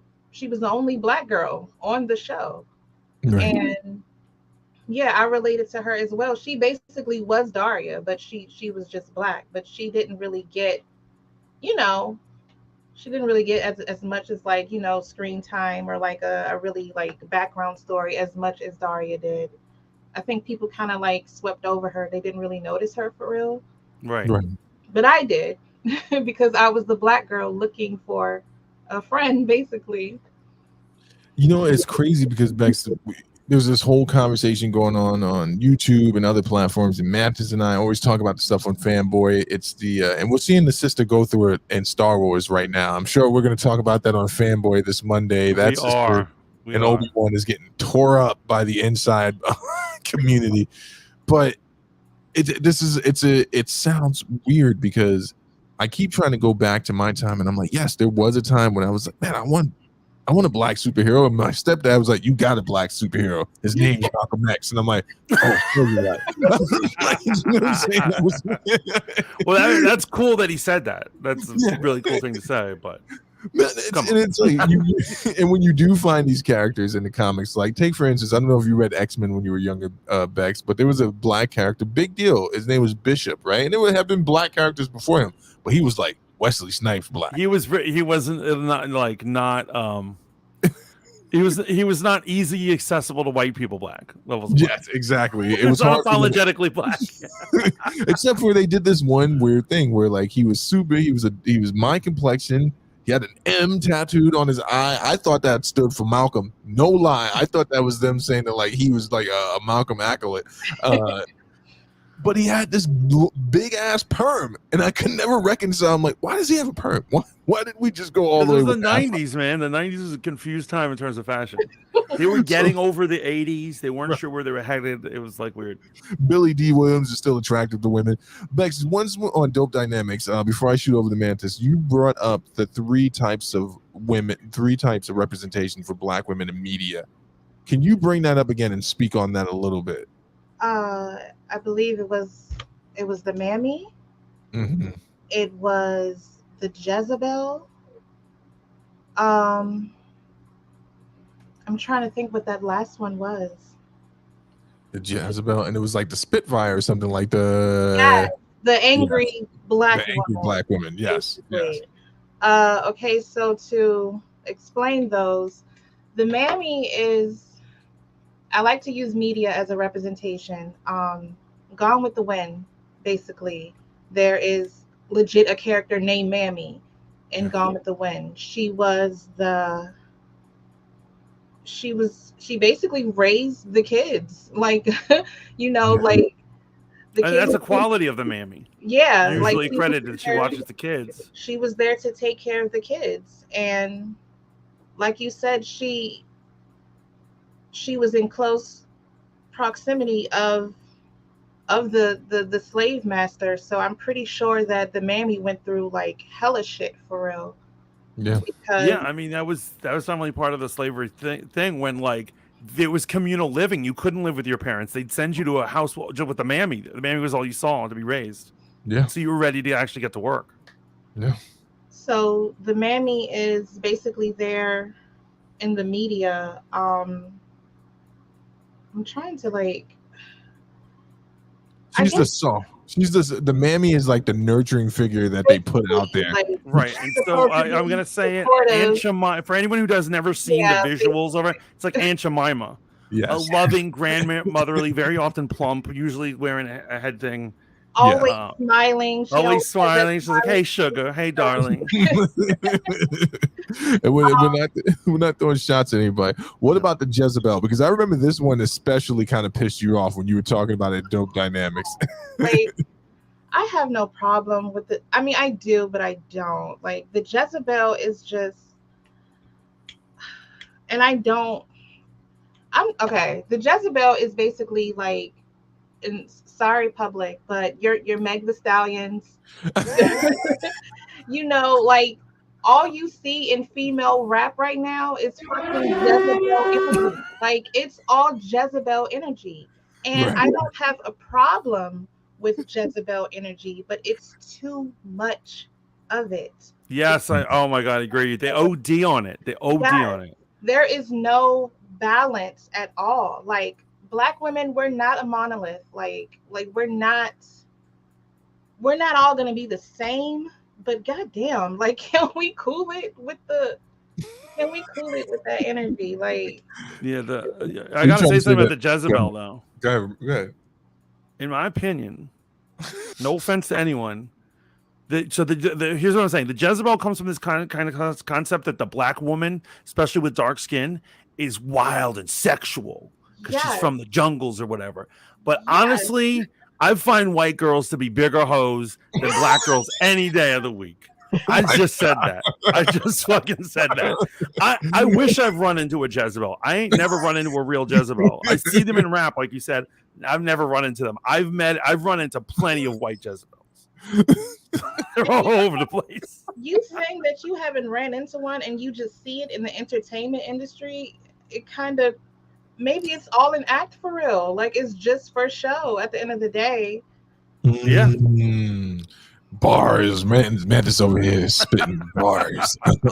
black girl on the show. Right. And yeah, I related to her as well. She basically was Daria, but she was just black, but you know, she didn't really get as much as like, screen time or like a really like background story as much as Daria did. I think people kind of like swept over her. They didn't really notice her for real. Right. Right. But I did because I was the black girl looking for a friend, basically. It's crazy because Bex, there's this whole conversation going on YouTube and other platforms, and Mantis and I always talk about the stuff on Fanboy. It's and we're seeing the sister go through it in Star Wars right now. I'm sure we're going to talk about that on Fanboy this Monday. That sister and Obi-Wan is getting tore up by the inside community, but it sounds weird because I keep trying to go back to my time, and I'm like, yes, there was a time when I was like, man, I want a black superhero. And my stepdad was like, you got a black superhero. His name's Malcolm X. And I'm like, oh, you're right. Like, you know what I'm saying? Well, that's cool that he said that. That's a really cool thing to say, but it's like and when you do find these characters in the comics, like take for instance, I don't know if you read X-Men when you were younger, Bex, but there was a black character, big deal. His name was Bishop, right? And there would have been black characters before him, but he was like Wesley Snipes black. He wasn't not he was not easy accessible to white people black levels. Yes, exactly. It was unapologetically black. Except for they did this one weird thing where like he was my complexion. He had an M tattooed on his eye. I thought that stood for Malcolm. No lie. I thought that was them saying that like he was like a Malcolm acolyte. But he had this big ass perm, and I could never reconcile. I'm like, why does he have a perm? Why did we just go all the way? It was the 90s, man. The 90s was a confused time in terms of fashion. They were getting over the 80s. They weren't sure where they were headed. It was like weird. Billy D. Williams is still attractive to women. Bex, once on Dope Dynamics, before I shoot over the Mantis, you brought up the three types of representation for black women in media. Can you bring that up again and speak on that a little bit? I believe it was the Mammy. Mm-hmm. It was the Jezebel. I'm trying to think what that last one was. The Jezebel, and it was like the Spitfire or something like the angry black woman. Yes. Okay, so to explain those, the Mammy is, I like to use media as a representation. Gone with the Wind, basically. There is legit a character named Mammy in Gone with the Wind. She basically raised the kids. Like, like the kids. That's a quality of the Mammy. Yeah. Usually credited she watches the kids. She was there to take care of the kids. And like you said, she was in close proximity of the slave master, so I'm pretty sure that the Mammy went through like hella shit for real. Yeah. I mean that was definitely part of the slavery thing when like it was communal living. You couldn't live with your parents. They'd send you to a house with the Mammy. The Mammy was all you saw to be raised. Yeah. So you were ready to actually get to work. Yeah. So the Mammy is basically there in the media. I'm trying to like. The Mammy is like the nurturing figure that they put out there. Right. And so I'm going to say it. Aunt Jemima, for anyone who has never seen the visuals of it, it's like Aunt Jemima. Yes. A loving, grandmotherly, very often plump, usually wearing a head thing. Always smiling. Always smiling. She's like, hey, sugar. Hey, darling. And we're not throwing shots at anybody. What about the Jezebel? Because I remember this one especially kind of pissed you off when you were talking about it. Dope Dynamics. Like, I have no problem with it. I mean, I do, but I don't. Like, the Jezebel is just, and I don't I'm okay. The Jezebel is basically like, and sorry, public, but your Meg the Stallions, like all you see in female rap right now is fucking Jezebel energy. Like it's all Jezebel energy. And Right. I don't have a problem with Jezebel energy, but it's too much of it. Yes, oh my god, I agree. They OD on it. They OD Yes, on it. there is no balance at all. Like black women, we're not a monolith. Like we're not all gonna be the same, but goddamn, like can we cool it with that energy? Like Yeah, I You gotta trying say to say something that? about the Jezebel though. Go ahead. Go ahead. In my opinion, no offense to anyone. Here's what I'm saying. The Jezebel comes from this kind of concept that the black woman, especially with dark skin, is wild and sexual because she's yes, from the jungles or whatever. But yes, honestly, I find white girls to be bigger hoes than black girls any day of the week. I just said that. I just fucking said that. I wish I've run into a Jezebel. I ain't never run into a real Jezebel. I see them in rap, like you said. I've never run into them. I've run into plenty of white Jezebels. They're all over the place. you saying that you haven't ran into one and you just see it in the entertainment industry, it kind of, maybe it's all an act for real. Like it's just for show at the end of the day. Yeah. Bars, man. Mantis over here spitting bars. I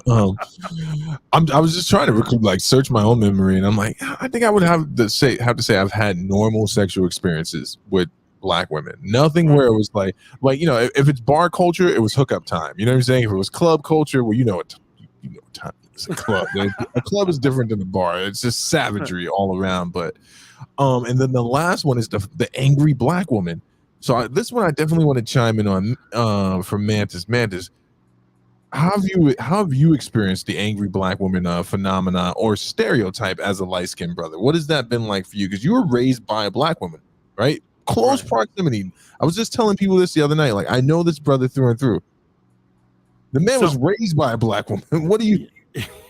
was just trying to search my own memory, and I'm like, I think I would have to say I've had normal sexual experiences with black women. Nothing where it was like if it's bar culture, it was hookup time. You know what I'm saying? If it was club culture, well, time it's a club. A club is different than a bar. It's just savagery all around. But and then the last one is the angry black woman. So this one I definitely want to chime in on from Mantis. Mantis, how have you experienced the angry black woman phenomena or stereotype as a light-skinned brother? What has that been like for you? Because you were raised by a black woman, right? Close proximity. I was just telling people this the other night. Like, I know this brother through and through. The man was raised by a black woman. What do you?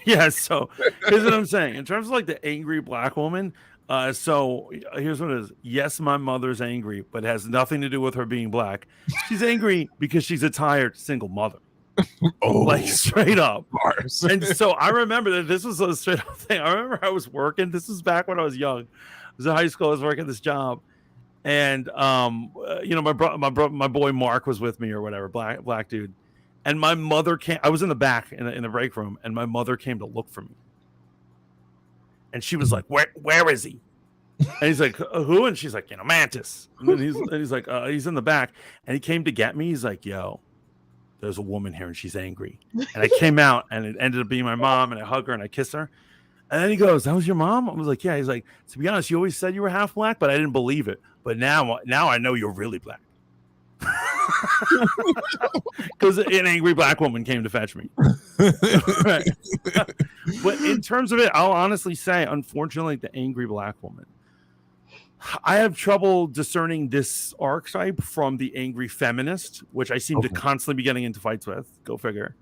Yeah. So here's what I'm saying. In terms of like the angry black woman. So here's what it is. Yes, my mother's angry, but it has nothing to do with her being black. She's angry because she's a tired single mother. Like straight up. And so I remember that this was a straight up thing. I remember I was working. This was back when I was young. I was in high school. I was working this job. And my boy Mark was with me or whatever, black dude. And my mother came. I was in the back in the break room, and my mother came to look for me. And she was like, "Where is he?" And he's like, "Who?" And she's like, Mantis. And he's like, "He's in the back." And he came to get me. He's like, "Yo, there's a woman here, and she's angry." And I came out, and it ended up being my mom. And I hug her and I kiss her. And then he goes, "That was your mom?" I was like, "Yeah." He's like, "To be honest, you always said you were half black, but I didn't believe it. But now I know you're really black." Because an angry black woman came to fetch me. Right. But in terms of it, I'll honestly say, unfortunately, the angry black woman, I have trouble discerning this archetype from the angry feminist, which I seem to constantly be getting into fights with. Go figure.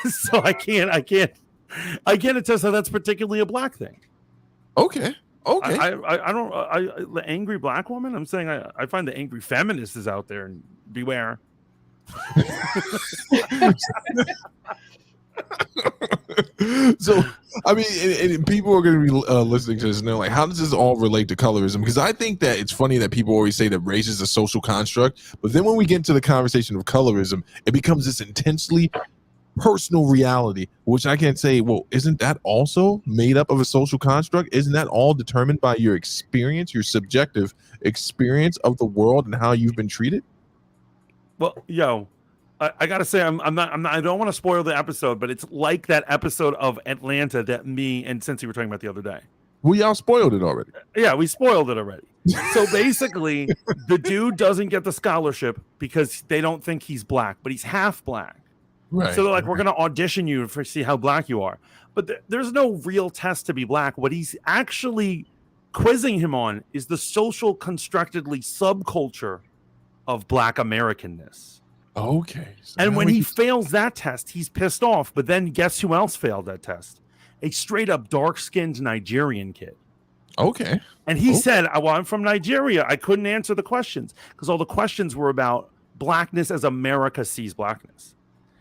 So I can't attest that that's particularly a black thing. Okay. The angry black woman. I'm saying I find the angry feminist is out there, and beware. So, I mean, and people are going to be listening to this and they're like, how does this all relate to colorism? Because I think that it's funny that people always say that race is a social construct, but then when we get into the conversation of colorism, it becomes this intensely personal reality, which I can say, well, isn't that also made up of a social construct? Isn't that all determined by your experience, your subjective experience of the world and how you've been treated? Well, I gotta say, I'm not. I don't want to spoil the episode, but it's like that episode of Atlanta that me and Cincy were talking about the other day. Well, y'all spoiled it already. Yeah, we spoiled it already. So basically, the dude doesn't get the scholarship because they don't think he's black, but he's half black. Right. So they're like, we're going to audition you to see how black you are. But there's no real test to be black. What he's actually quizzing him on is the social constructedly subculture of black Americanness. Okay. So and when he fails that test, he's pissed off. But then guess who else failed that test? A straight up dark-skinned Nigerian kid. Okay. And he said, well, I'm from Nigeria. I couldn't answer the questions because all the questions were about blackness as America sees blackness.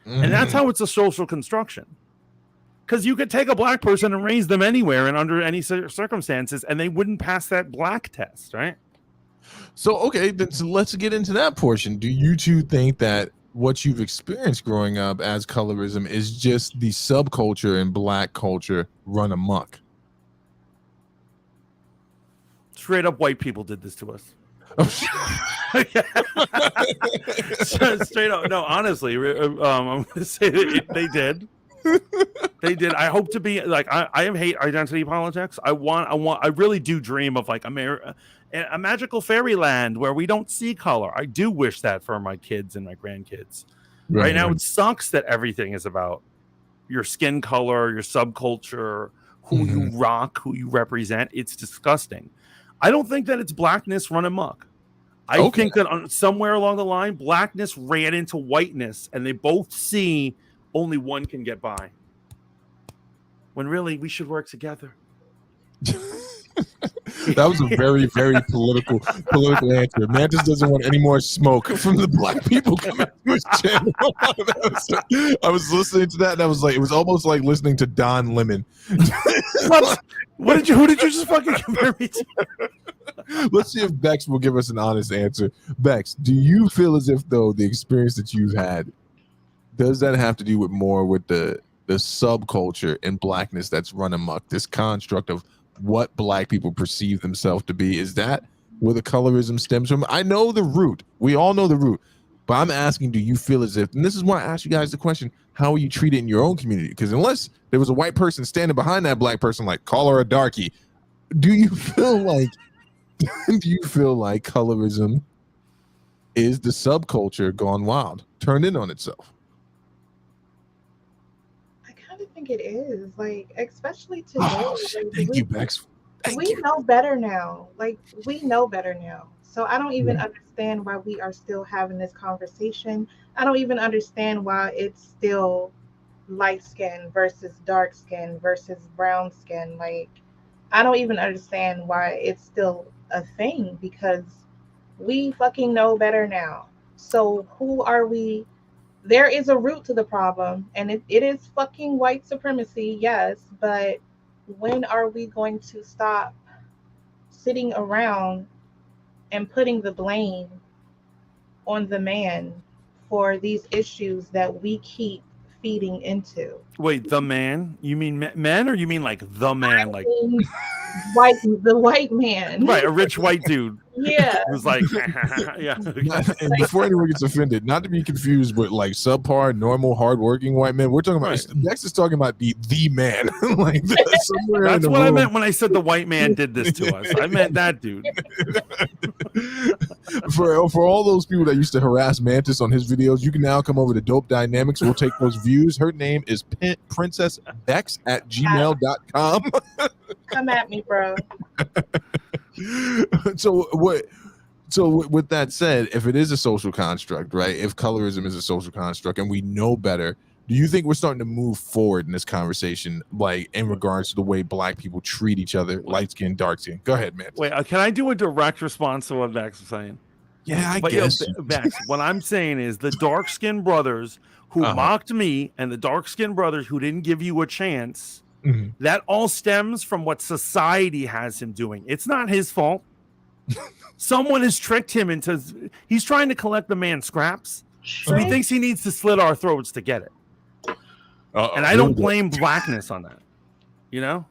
And that's how it's a social construction. Because you could take a black person and raise them anywhere and under any circumstances, and they wouldn't pass that black test, right? So, okay, so let's get into that portion. Do you two think that what you've experienced growing up as colorism is just the subculture and black culture run amok? Straight up white people did this to us. Straight up. No, honestly, I'm going to say that they did. They did. I hope to be like, I hate identity politics. I really do dream of like a magical fairyland where we don't see color. I do wish that for my kids and my grandkids. Right now, it sucks that everything is about your skin color, your subculture, who you rock, who you represent. It's disgusting. I don't think that it's blackness run amok. I think that somewhere along the line, blackness ran into whiteness, and they both see only one can get by. When really, we should work together. That was a very, very political answer. Mantis doesn't want any more smoke from the black people coming to his channel. I was listening to that, and I was like, it was almost like listening to Don Lemon. Who did you just fucking compare me to? Let's see if Bex will give us an honest answer. Bex, do you feel as if though the experience that you've had, does that have to do with more with the subculture and blackness that's run amok, this construct of what black people perceive themselves to be? Is that where the colorism stems from? I know the root. We all know the root. But I'm asking, do you feel as if, and this is why I asked you guys the question, how are you treated in your own community? Because unless there was a white person standing behind that black person, like call her a darkie, do you feel like colorism is the subculture gone wild, turned in on itself? I kind of think it is, like, especially today. Thank you, Bex. We know better now. Like, we know better now. So I don't even understand why we are still having this conversation. I don't even understand why it's still light skin versus dark skin versus brown skin. Like, I don't even understand why it's still a thing, because we fucking know better now. So who are we? There is a root to the problem, and it is fucking white supremacy, yes, but when are we going to stop sitting around and putting the blame on the man for these issues that we keep feeding into? Wait, the man? You mean men, or you mean like the man? I like mean, the white man. Right, a rich white dude. Yeah. Who's like, yeah. And before anyone gets offended, not to be confused with like subpar, normal, hardworking white men, we're talking about, Bex is talking about the man. Like somewhere That's in the what room. I meant when I said the white man did this to us. I meant that dude. For all those people that used to harass Mantis on his videos, you can now come over to Dope Dynamics. We'll take those views. Her name is Pink Princess Bex at gmail.com. Come at me, bro. So with that said, if it is a social construct, right? If colorism is a social construct and we know better, do you think we're starting to move forward in this conversation, like in regards to the way black people treat each other, light skin, dark skin? Go ahead, man. Wait, can I do a direct response to what Bex is saying? Yeah, I guess. Bex, what I'm saying is the dark skinned brothers who mocked me and the dark skinned brothers who didn't give you a chance, that all stems from what society has him doing. It's not his fault. Someone has tricked him into, he's trying to collect the man's scraps. So he thinks he needs to slit our throats to get it. And I don't blame blackness on that. You know?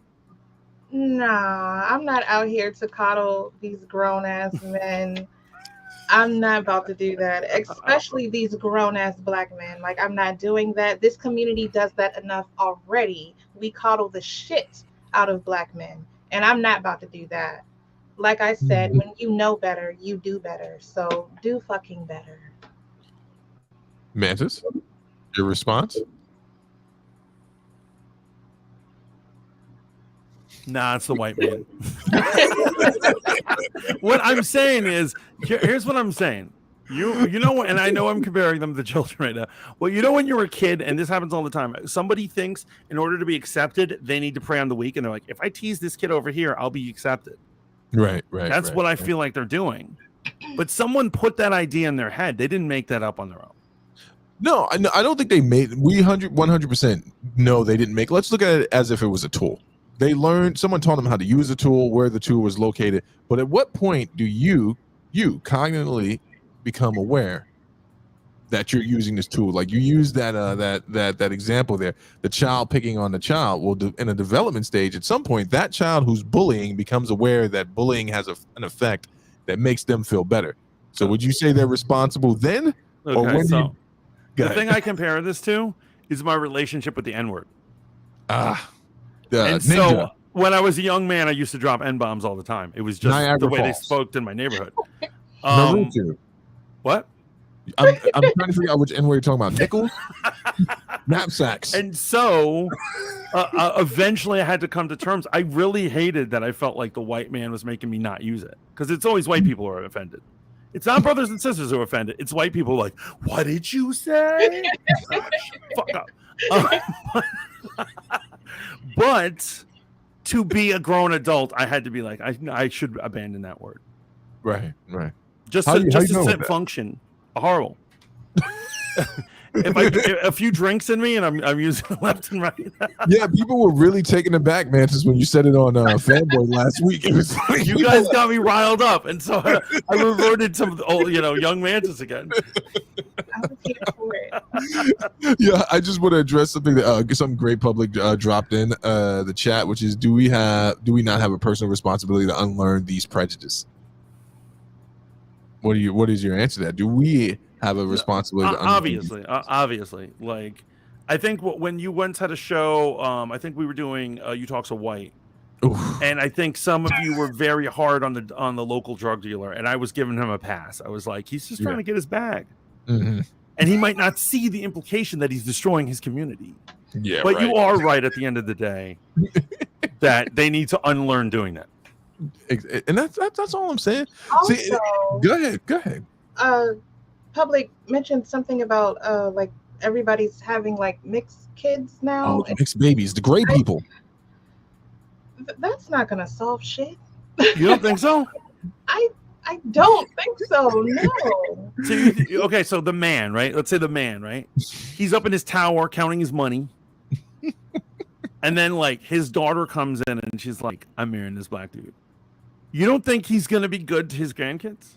Nah, I'm not out here to coddle these grown ass men. I'm not about to do that, especially these grown ass black men. Like, I'm not doing that. This community does that enough already. We coddle the shit out of black men, and I'm not about to do that. Like I said, when you know better, you do better. So do fucking better. Mantis, your response? Nah, it's the white man. What I'm saying is, here's what I'm saying. You know, and I know I'm comparing them to children right now. Well, you know, when you're a kid, and this happens all the time, somebody thinks in order to be accepted, they need to prey on the weak, and they're like, if I tease this kid over here, I'll be accepted. Right. That's what I feel like they're doing. But someone put that idea in their head. They didn't make that up on their own. No, I don't think they made. We 100% no, they didn't make. Let's look at it as if it was a tool. They learned. Someone taught them how to use the tool, where the tool was located. But at what point do you cognitively become aware that you're using this tool? Like you use that example there, the child picking on the child. Well, in a development stage, at some point, that child who's bullying becomes aware that bullying has an effect that makes them feel better. So would you say they're responsible then? Okay, so the thing I compare this to is my relationship with the N-word. And ninja. So when I was a young man, I used to drop N-bombs all the time. It was just Niagara the way Falls. they spoke in my neighborhood. What? I'm trying to figure out which N-word you're talking about. Nickels? Knapsacks. And so eventually I had to come to terms. I really hated that I felt like the white man was making me not use it. Because it's always white people who are offended. It's not brothers and sisters who are offended. It's white people like, what did you say? Fuck up. But to be a grown adult, I had to be like, I should abandon that word. Right. Just to function. Horrible. If a few drinks in me and I'm using it left and right. Yeah, people were really taken aback, Mantis, when you said it on Fanboy last week. It was like, you guys got me riled up, and so I reverted to young Mantis again. I was here for it. Yeah, I just want to address something that something great public dropped in the chat, which is do we not have a personal responsibility to unlearn these prejudices? What is your answer to that? Do we have a responsibility to obviously, like I think when you once had a show, I think we were doing You Talk So White. Oof. And I think some of you were very hard on the local drug dealer, and I was giving him a pass. I was like, he's just trying to get his bag. Mm-hmm. And he might not see the implication that he's destroying his community. Yeah, but you are right at the end of the day that they need to unlearn doing that. And that's all I'm saying. Also, See, go ahead. Public mentioned something about like everybody's having like mixed kids now. Oh, mixed babies, the gray people. That's not gonna solve shit. You don't think so? I don't think so. No. So so the man, right? Let's say the man, right? He's up in his tower counting his money. And then like his daughter comes in and she's like, I'm marrying this black dude. You don't think he's gonna be good to his grandkids?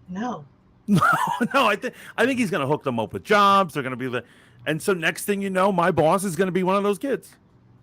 No. No, I think he's gonna hook them up with jobs. They're gonna be and so next thing you know, my boss is gonna be one of those kids.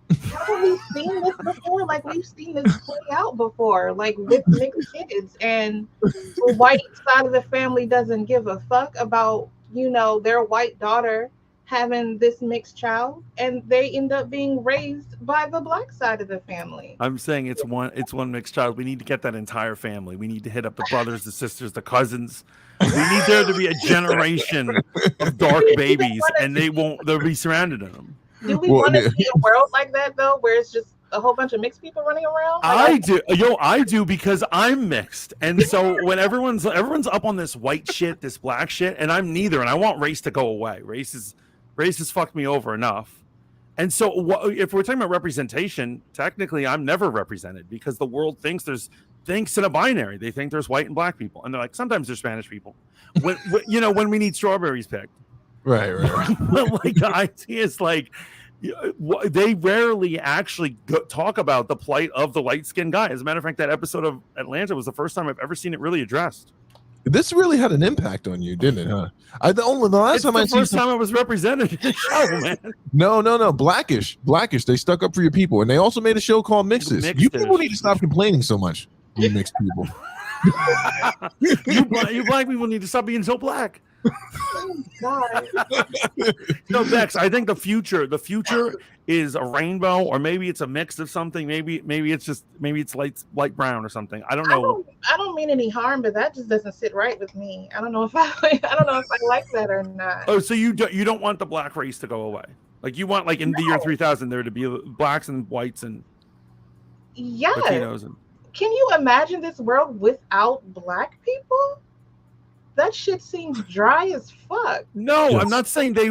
Haven't we seen this before? Like we've seen this play out before, like with mixed kids, and the white side of the family doesn't give a fuck about their white daughter having this mixed child, and they end up being raised by the black side of the family. I'm saying it's one mixed child. We need to get that entire family. We need to hit up the brothers, the sisters, the cousins. We need there to be a generation of dark babies, and they'll be surrounded in them. Do we want to see a world like that though, where it's just a whole bunch of mixed people running around? I do because I'm mixed, and so when everyone's up on this white shit, this black shit, and I'm neither, and I want race to go away. Race has fucked me over enough. And so if we're talking about representation, technically I'm never represented because the world thinks in a binary. They think there's white and black people. And they're like, sometimes there's Spanish people. When we need strawberries picked. Right. But like the idea is like, they rarely actually talk about the plight of the light-skinned guy. As a matter of fact, that episode of Atlanta was the first time I've ever seen it really addressed. This really had an impact on you, didn't it? Huh? The first time I was represented in the show, man. No, Blackish. They stuck up for your people, and they also made a show called Mixes. You people need to stop complaining so much. You mixed people. you black people need to stop being so black. Oh, God. No, Bex, I think the future is a rainbow, or maybe it's a mix of something. Maybe it's light brown or something. I don't know. I don't mean any harm, but that just doesn't sit right with me. I don't know if I like that or not. Oh, so you don't want the black race to go away? Like you want, like in the year 3000 there to be blacks and whites and Latinos and... Can you imagine this world without black people? That shit seems dry as fuck. No, Yes. I'm not saying they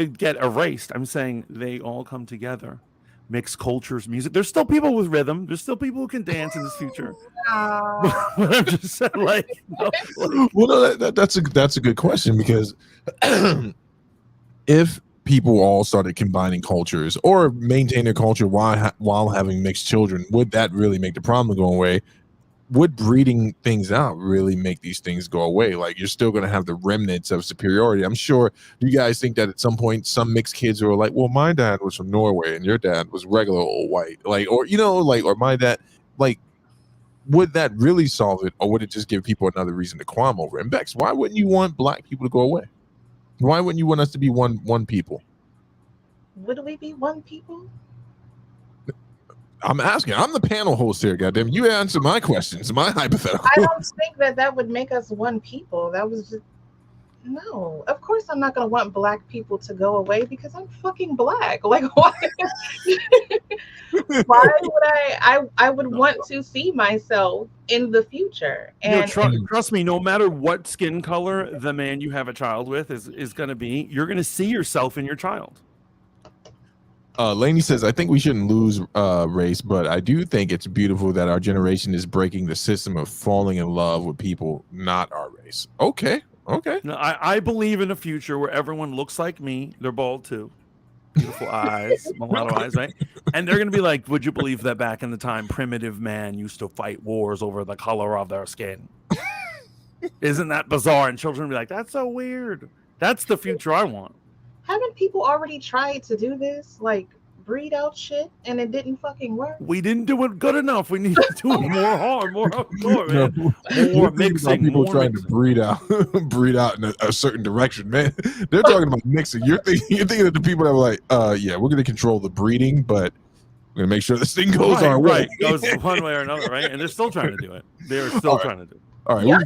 get erased. I'm saying they all come together. Mixed cultures, music. There's still people with rhythm. There's still people who can dance in this future. Uh, But I'm just saying, like, no, like, Well, no, that's a good question, because if people all started combining cultures or maintain their culture while having mixed children, would that really make the problem go away? Would breeding things out really make these things go away? Like, you're still going to have the remnants of superiority. I'm sure you guys think that at some point some mixed kids are like, well, my dad was from Norway and your dad was regular old white, like, or like, or my dad, like, would that really solve it, or would it just give people another reason to qualm over it? And Bex, why wouldn't you want black people to go away? Why wouldn't you want us to be one people? would we be one people? I'm asking. I'm the panel host here, goddamn. You answer my questions, my hypothetical. I don't think that would make us one people. That was just no. Of course, I'm not gonna want black people to go away because I'm fucking black. Like, why? Why would I would want to see myself in the future. And trust me, no matter what skin color the man you have a child with is going to be, you're going to see yourself in your child. Lainey says, I think we shouldn't lose race, but I do think it's beautiful that our generation is breaking the system of falling in love with people not our race. Okay. No, I believe in a future where everyone looks like me. They're bald too. Beautiful eyes, mulatto eyes, right? And they're going to be like, would you believe that back in the time, primitive man used to fight wars over the color of their skin? Isn't that bizarre? And children will be like, that's so weird. That's the future I want. haven't people already tried to do this? Like, breed out shit and it didn't fucking work? We didn't do it good enough. We need to do it more hard, more hardcore, man. No, More mixing, people more trying mixing. to breed out in a certain direction, man. They're talking about mixing. You're thinking of the people that were like, yeah, we're going to control the breeding, but we're going to make sure this thing goes our way. Right, goes one way or another, right? And they're still trying to do it. They're still trying to do it. All right, Yeah,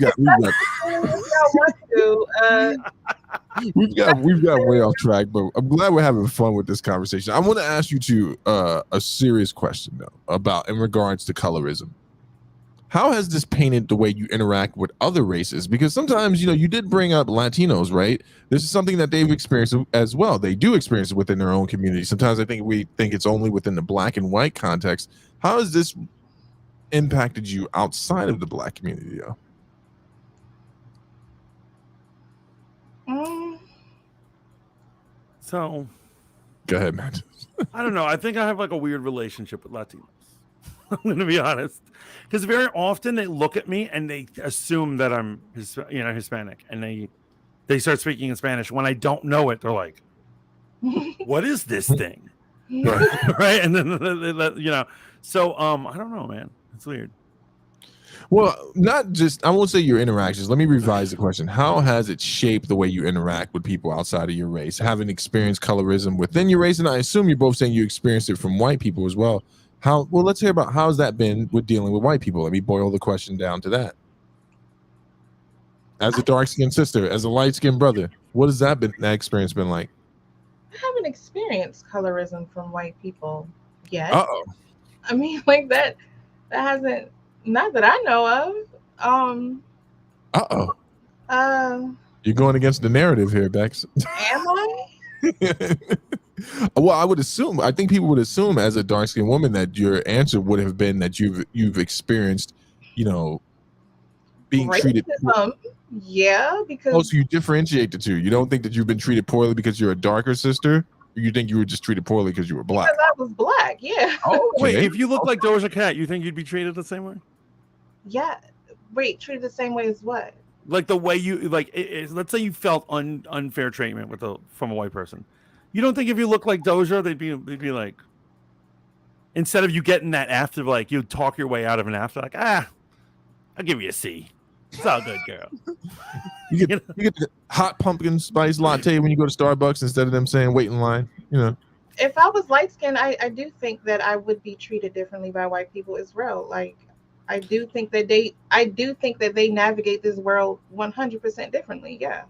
we've got way off track, but I'm glad we're having fun with this conversation. I want to ask you a serious question though, about in regards to colorism. How has this painted the way you interact with other races? Because sometimes, you did bring up Latinos, right? This is something that they've experienced as well. They do experience it within their own community. Sometimes I think we think it's only within the black and white context. How has this impacted you outside of the black community though? So, Go ahead, man. I don't know. I think I have like a weird relationship with Latinos. I'm going to be honest, because very often they look at me and they assume that I'm, Hispanic, and they start speaking in Spanish when I don't know it. They're like, "What is this thing?" Right? And then So I don't know, man. It's weird. Well, not just, I won't say your interactions. Let me revise the question. How has it shaped the way you interact with people outside of your race? Having experienced colorism within your race, and I assume you're both saying you experienced it from white people as well. Let's hear about how's that been with dealing with white people. Let me boil the question down to that. As a dark-skinned sister, as a light-skinned brother, what has that experience been like? I haven't experienced colorism from white people yet. Uh-oh. I mean, like that hasn't, not that I know of. You're going against the narrative here, Bex. Am I? Well, I think people would assume as a dark-skinned woman that your answer would have been that you've experienced, being treated. Yeah, because. Oh, so you differentiate the two. You don't think that you've been treated poorly because you're a darker sister? Or you think you were just treated poorly because you were black? Because I was black, yeah. Oh, Wait, if you look like Doja Cat, you think you'd be treated the same way? Yeah. Wait, treated the same way as what? Like the way you let's say you felt unfair treatment from a white person. You don't think if you look like Doja, they'd be like, instead of you getting that after, like you talk your way out of an after, like, I'll give you a C. It's all good, girl. You get the hot pumpkin spice latte when you go to Starbucks instead of them saying wait in line. If I was light skinned, I do think that I would be treated differently by white people as well. Like, I do think that they navigate this world 100% differently. Yeah.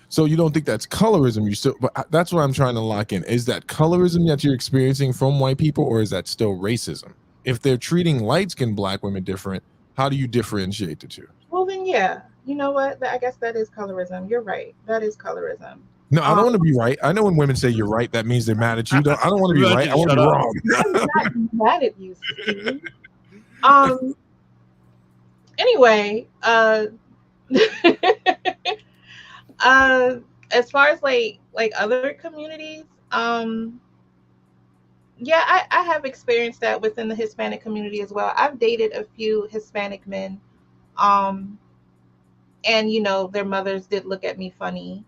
So you don't think that's colorism? But that's what I'm trying to lock in. Is that colorism that you're experiencing from white people, or is that still racism? If they're treating light-skinned black women different, how do you differentiate the two? Well, then, yeah. You know what? I guess that is colorism. You're right. That is colorism. No, I don't want to be right. I know when women say you're right, that means they're mad at you. I don't want to be right. I want to be wrong. I'm not mad at you, Steve. Anyway, as far as like other communities, yeah, I have experienced that within the Hispanic community as well. I've dated a few Hispanic men, and their mothers did look at me funny,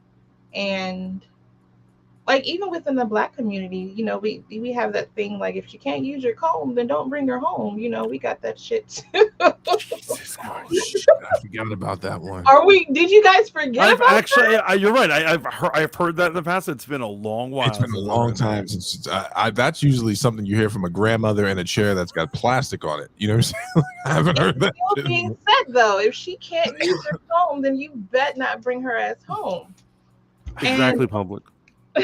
and like even within the Black community, we have that thing like if she can't use your comb, then don't bring her home. We got that shit too. Jesus Christ, I forgot about that one. Did you guys forget about actually, that? you're right. I've heard that in the past. It's been a long while. It's been a long time since that's usually something you hear from a grandmother in a chair that's got plastic on it. You know what I'm saying? I haven't heard that. Still being said though, if she can't use her comb, then you bet not bring her ass home. Exactly, public. I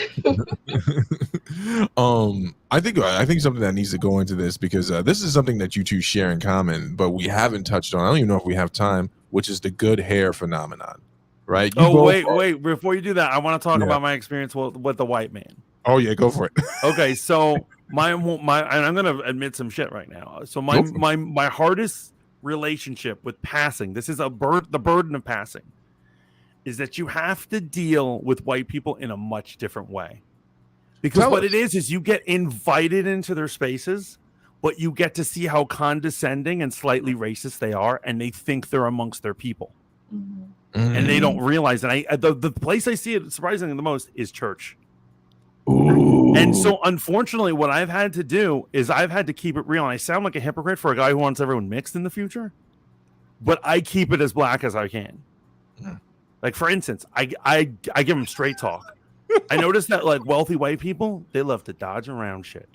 think something that needs to go into this because this is something that you two share in common, but we haven't touched on. I don't even know if we have time, which is the good hair phenomenon, right? Wait! Before you do that, I want to talk about my experience with the white man. Oh yeah, go for it. Okay, so my and I'm gonna admit some shit right now. So my hardest relationship with passing. This is the burden of passing. Is that you have to deal with white people in a much different way. Because what it is you get invited into their spaces, but you get to see how condescending and slightly racist they are, and they think they're amongst their people. Mm-hmm. And they don't realize. And the place I see it surprisingly the most is church. Ooh. And so, unfortunately, what I've had to do is I've had to keep it real. And I sound like a hypocrite for a guy who wants everyone mixed in the future, but I keep it as Black as I can. Mm. Like, for instance, I give them straight talk. I noticed that, like, wealthy white people, they love to dodge around shit.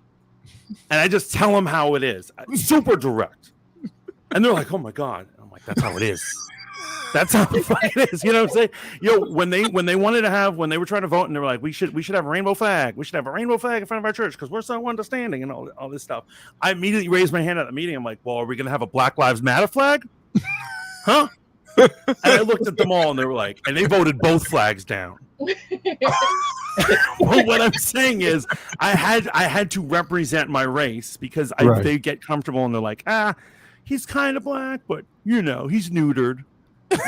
And I just tell them how it is. Super direct. And they're like, oh, my God. And I'm like, that's how it is. That's how it is. You know what I'm saying? When they were trying to vote and they were like, we should have a rainbow flag. We should have a rainbow flag in front of our church because we're so understanding and all this stuff. I immediately raised my hand at the meeting. I'm like, well, are we going to have a Black Lives Matter flag? Huh? And I looked at them all and they were like, and they voted both flags down. Well, what I'm saying is I had to represent my race because they get comfortable and they're like, he's kind of Black, but he's neutered.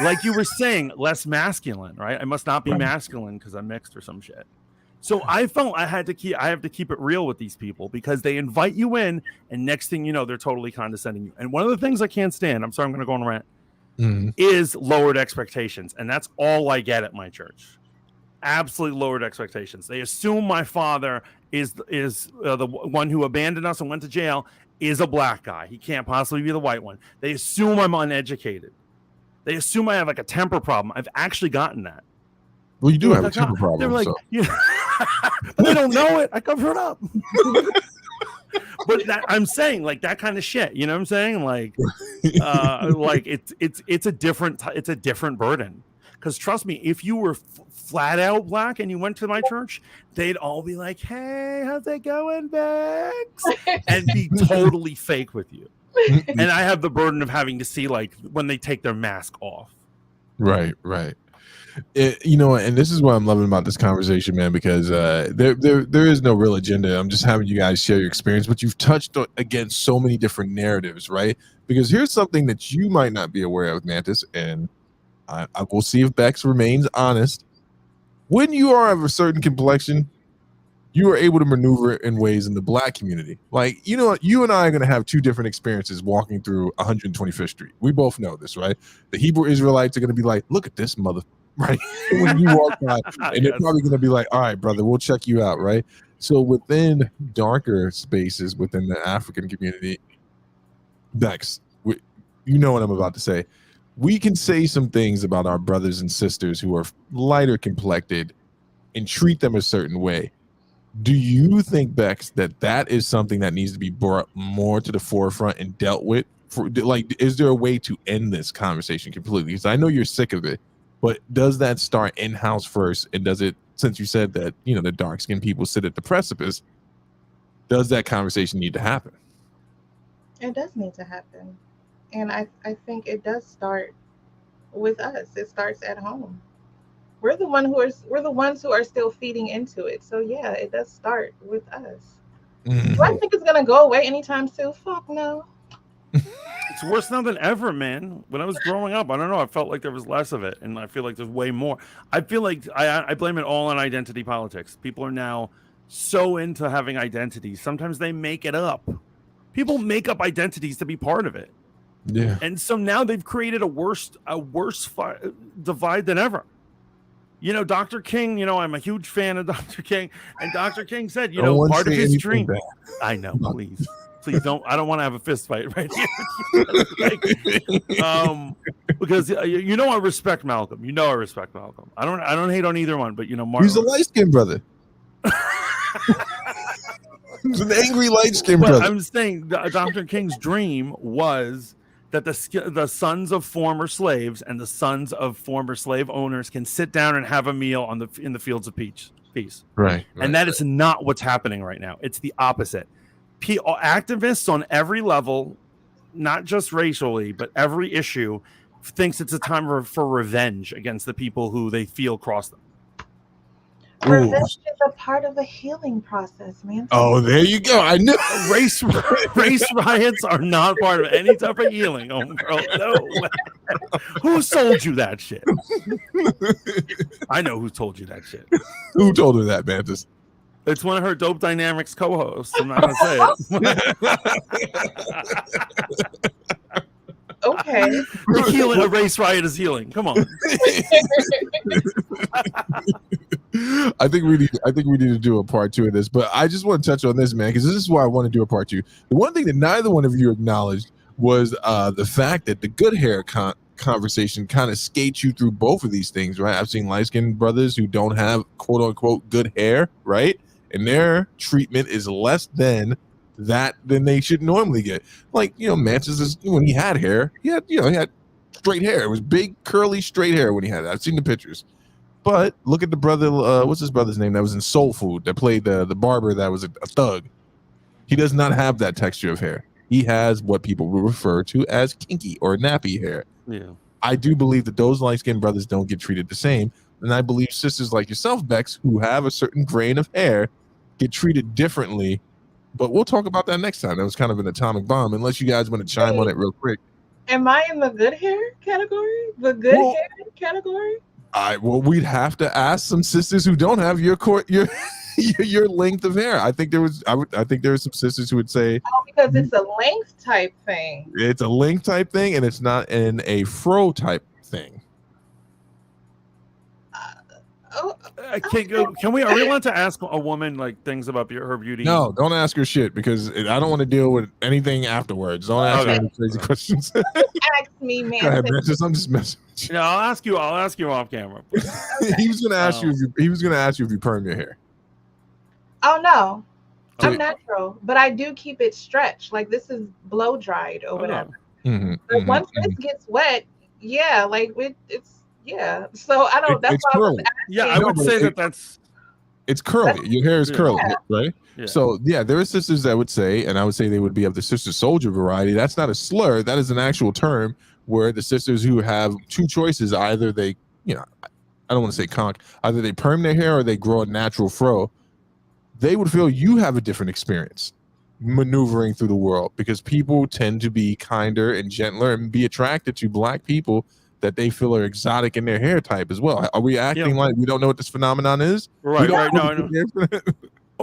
Like you were saying, less masculine, right? I must not be masculine because I'm mixed or some shit. So I felt I have to keep it real with these people because they invite you in and next thing you know, they're totally condescending you. And one of the things I can't stand, I'm sorry, I'm going to go on a rant, is lowered expectations. And that's all I get at my church. Absolutely lowered expectations. They assume my father is the one who abandoned us and went to jail is a Black guy. He can't possibly be the white one. They assume I'm uneducated. They assume I have like a temper problem. I've actually gotten that. Well, you do have a temper problem. They're like, they don't know it. I cover it up. But I'm saying like that kind of shit. You know what I'm saying? Like it's a different burden. Because trust me, if you were flat out Black and you went to my church, they'd all be like, "Hey, how's it going, Bex?" and be totally fake with you. And I have the burden of having to see like when they take their mask off. Right. And this is what I'm loving about this conversation, man, because there is no real agenda. I'm just having you guys share your experience, but you've touched again so many different narratives, right? Because here's something that you might not be aware of, Mantis, and I will see if Bex remains honest. When you are of a certain complexion, you are able to maneuver in ways in the Black community. Like, you and I are going to have two different experiences walking through 125th Street. We both know this, right? The Hebrew Israelites are going to be like, look at this mother, right? When you walk by, and they're probably going to be like, all right, brother, we'll check you out, right? So within darker spaces within the African community, Bex, you know what I'm about to say. We can say some things about our brothers and sisters who are lighter complected and treat them a certain way. Do you think, Bex, that is something that needs to be brought more to the forefront and dealt with? Is there a way to end this conversation completely? Because I know you're sick of it, but does that start in-house first? And does it, since you said that, the dark-skinned people sit at the precipice, does that conversation need to happen? It does need to happen. And I think it does start with us. It starts at home. We're the ones who are still feeding into it. So yeah, it does start with us. Do I Mhm. think it's gonna go away anytime soon? Fuck no. It's worse now than ever, man. When I was growing up, I don't know. I felt like there was less of it, and I feel like there's way more. I feel like I blame it all on identity politics. People are now so into having identities. Sometimes they make it up. People make up identities to be part of it, Yeah. and so now they've created a worse divide than ever. Dr. King. I'm a huge fan of Dr. King, and Dr. King said, No one part of say his anything dream. bad. I know, please don't. I don't want to have a fist fight right here. Because I respect Malcolm. I respect Malcolm. I don't hate on either one, but He's a light skinned brother. He's an angry light skinned But brother. I'm saying Dr. King's dream was that the sons of former slaves and the sons of former slave owners can sit down and have a meal in the fields of peace. Right. And that is not what's happening right now. It's the opposite. Activists on every level, not just racially, but every issue, thinks it's a time for revenge against the people who they feel crossed them. Revenge is a part of the healing process, man. Oh, there you go. I knew race riots are not part of any type of healing. Oh, girl, no. Who sold you that shit? I know who told you that shit. Who told her that, Mantis? It's one of her Dope Dynamics co-hosts. I'm not gonna say it. Okay. A race riot is healing. Come on. I think we need to do a part 2 of this, but I just want to touch on this, man, because this is why I want to do a part 2. The one thing that neither one of you acknowledged was the fact that the good hair conversation kind of skates you through both of these things, right? I've seen light-skinned brothers who don't have quote unquote good hair, right? And their treatment is less than they should normally get. Like, Mantis, when he had hair, he had straight hair. It was big, curly, straight hair when he had it. I've seen the pictures. But look at the brother, what's his brother's name that was in Soul Food, that played the barber that was a thug. He does not have that texture of hair. He has what people will refer to as kinky or nappy hair. Yeah. I do believe that those light-skinned brothers don't get treated the same. And I believe sisters like yourself, Bex, who have a certain grain of hair, get treated differently. But we'll talk about that next time. That was kind of an atomic bomb, unless you guys want to chime on it real quick. Am I in the good hair category? The good hair category? We'd have to ask some sisters who don't have your length of hair. I think there are some sisters who would say, because it's a length type thing. It's a length type thing, and it's not in a fro type thing. Are we allowed to ask a woman like things about her beauty? No, don't ask her shit, because I don't want to deal with anything afterwards. Don't ask her any crazy questions. Ask me, man. Go ahead, man. I'm just messing with you. No, I'll ask you off camera. He was going to ask you if you perm your hair. Oh no, I'm natural, but I do keep it stretched. Like, this is blow dried or whatever. But once this gets wet, yeah, like it's. Yeah, so I don't. That's why curly. I would say that's. It's curly. Your hair is curly, right? Yeah. So there are sisters that would say, and I would say they would be of the sister soldier variety. That's not a slur. That is an actual term where the sisters who have two choices, either they, I don't want to say conk, either they perm their hair or they grow a natural fro. They would feel you have a different experience maneuvering through the world, because people tend to be kinder and gentler and be attracted to Black people that they feel are exotic in their hair type as well. Are we acting like we don't know what this phenomenon is? Right. No, I know. I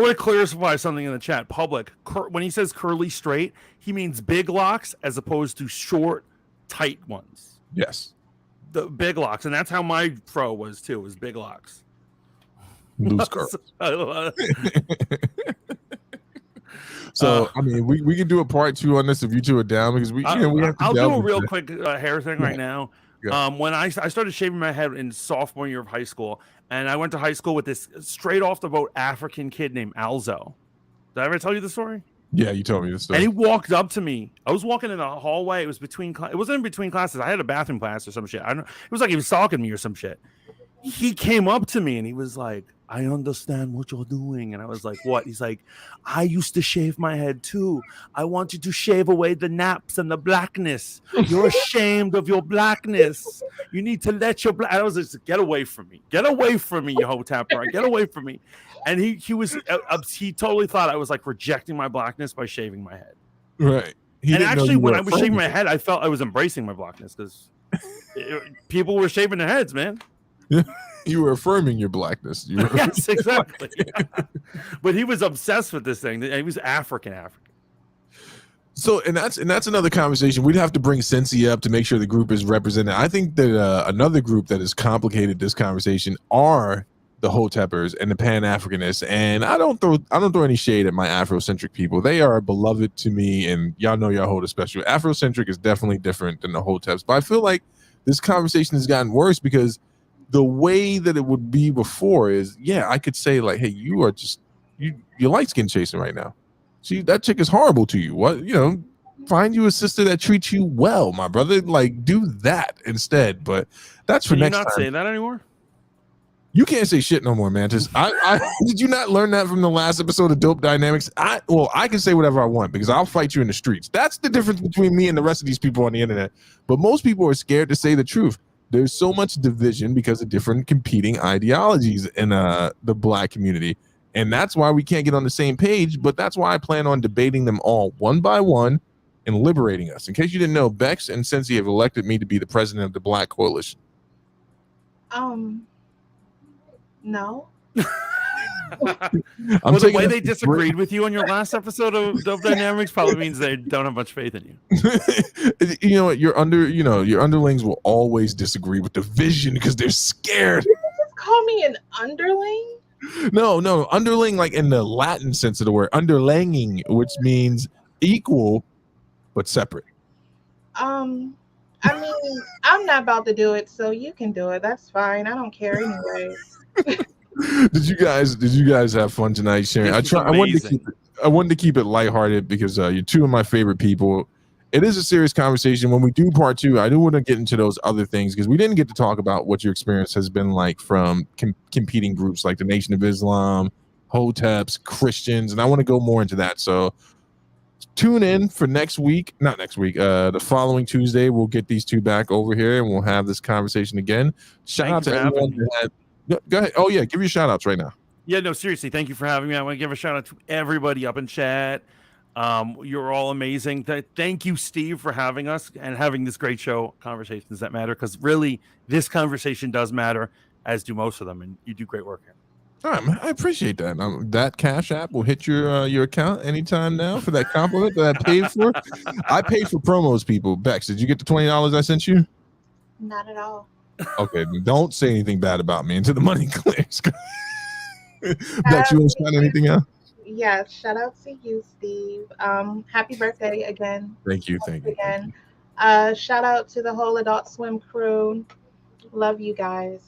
want to clarify something in the chat. Public, when he says curly straight, he means big locks as opposed to short, tight ones. Yes. The big locks. And that's how my fro was too, was big locks. Loose curls. So, I mean, we can do a part 2 on this if you two are down, because we have to. I'll do a real quick hair thing right now. When I started shaving my head in sophomore year of high school, and I went to high school with this straight off the boat African kid named Alzo. Did I ever tell you the story? Yeah, you told me this story. And he walked up to me. I was walking in the hallway. It was it wasn't in between classes. I had a bathroom class or some shit. I don't know. It was like he was stalking me or some shit. he came up to me and he was like, I understand what you're doing. And I was like, what? He's like, I used to shave my head too. I want you to shave away the naps and the blackness. You're ashamed of your blackness. You need to let your black. I was just, get away from me. Get away from me, you Hotepper. Get away from me. And he totally thought I was like rejecting my blackness by shaving my head. Right. And actually, when I was shaving my head, I felt I was embracing my blackness because people were shaving their heads, man. Yeah. You were affirming your blackness. Yes, exactly. Yeah. But he was obsessed with this thing. He was African. So, and that's another conversation. We'd have to bring Cincy up to make sure the group is represented. I think that another group that has complicated this conversation are the Hoteppers and the Pan-Africanists. And I don't throw any shade at my Afrocentric people. They are beloved to me, and y'all know y'all hold a special. Afrocentric is definitely different than the Hoteps, but I feel like this conversation has gotten worse because the way that it would be before is, yeah, I could say like, hey, you are just you're light skin chasing right now. See, that chick is horrible to you. What, find you a sister that treats you well, my brother. Like, do that instead. But that's for next time. Can you not say that anymore? You can't say shit no more, Mantis. I did you not learn that from the last episode of Dope Dynamics? I can say whatever I want because I'll fight you in the streets. That's the difference between me and the rest of these people on the internet. But most people are scared to say the truth. There's so much division because of different competing ideologies in the Black community. And that's why we can't get on the same page. But that's why I plan on debating them all one by one and liberating us. In case you didn't know, Bex and Cincy have elected me to be the president of the Black Coalition. No. The way they disagreed with you on your last episode of Dope Dynamics probably means they don't have much faith in you. You know what? Your underlings will always disagree with the vision because they're scared. Did you just call me an underling? No, underling like in the Latin sense of the word, underlanging, which means equal but separate. I mean, I'm not about to do it, so you can do it. That's fine. I don't care anyway. Did you guys have fun tonight, Sharon? I wanted to keep it lighthearted because you're two of my favorite people. It is a serious conversation. When we do part two, I do want to get into those other things because we didn't get to talk about what your experience has been like from competing groups like the Nation of Islam, Hoteps, Christians, and I want to go more into that. So tune in for the following Tuesday. We'll get these two back over here and we'll have this conversation again. Shout out to everyone who had. Go ahead. Oh yeah, give your shout outs right now. Yeah, no, seriously, thank you for having me. I want to give a shout out to everybody up in chat. You're all amazing. Thank you, Steve, for having us and having this great show, Conversations That Matter, because really this conversation does matter, as do most of them, and you do great work here. All right, man, I appreciate that. That Cash App will hit your account anytime now for that compliment that I paid for. I paid for promos, people. Bex, did you get the $20 I sent you? Not at all. Okay, don't say anything bad about me until the money clears. Bex, you want to shout anything out? Yes, shout out to you, Steve. Happy birthday again. Thank you again. Shout out to the whole Adult Swim crew. Love you guys.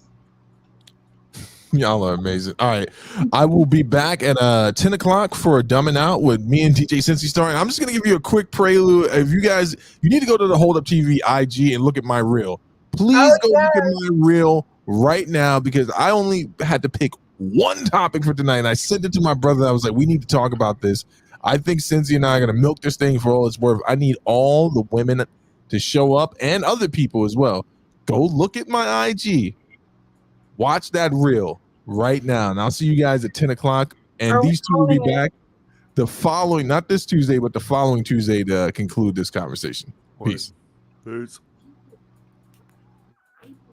Y'all are amazing. All right, I will be back at 10 o'clock for a Dumbing Out with me and DJ Cincy Star. And I'm just gonna give you a quick prelude. If you need to go to the Hold Up TV IG and look at my reel. Please go look at my reel right now because I only had to pick one topic for tonight. And I sent it to my brother. I was like, we need to talk about this. I think Cincy and I are going to milk this thing for all it's worth. I need all the women to show up and other people as well. Go look at my IG. Watch that reel right now. And I'll see you guys at 10 o'clock. And these two will be back the following, not this Tuesday, but the following Tuesday to conclude this conversation. Peace. Peace.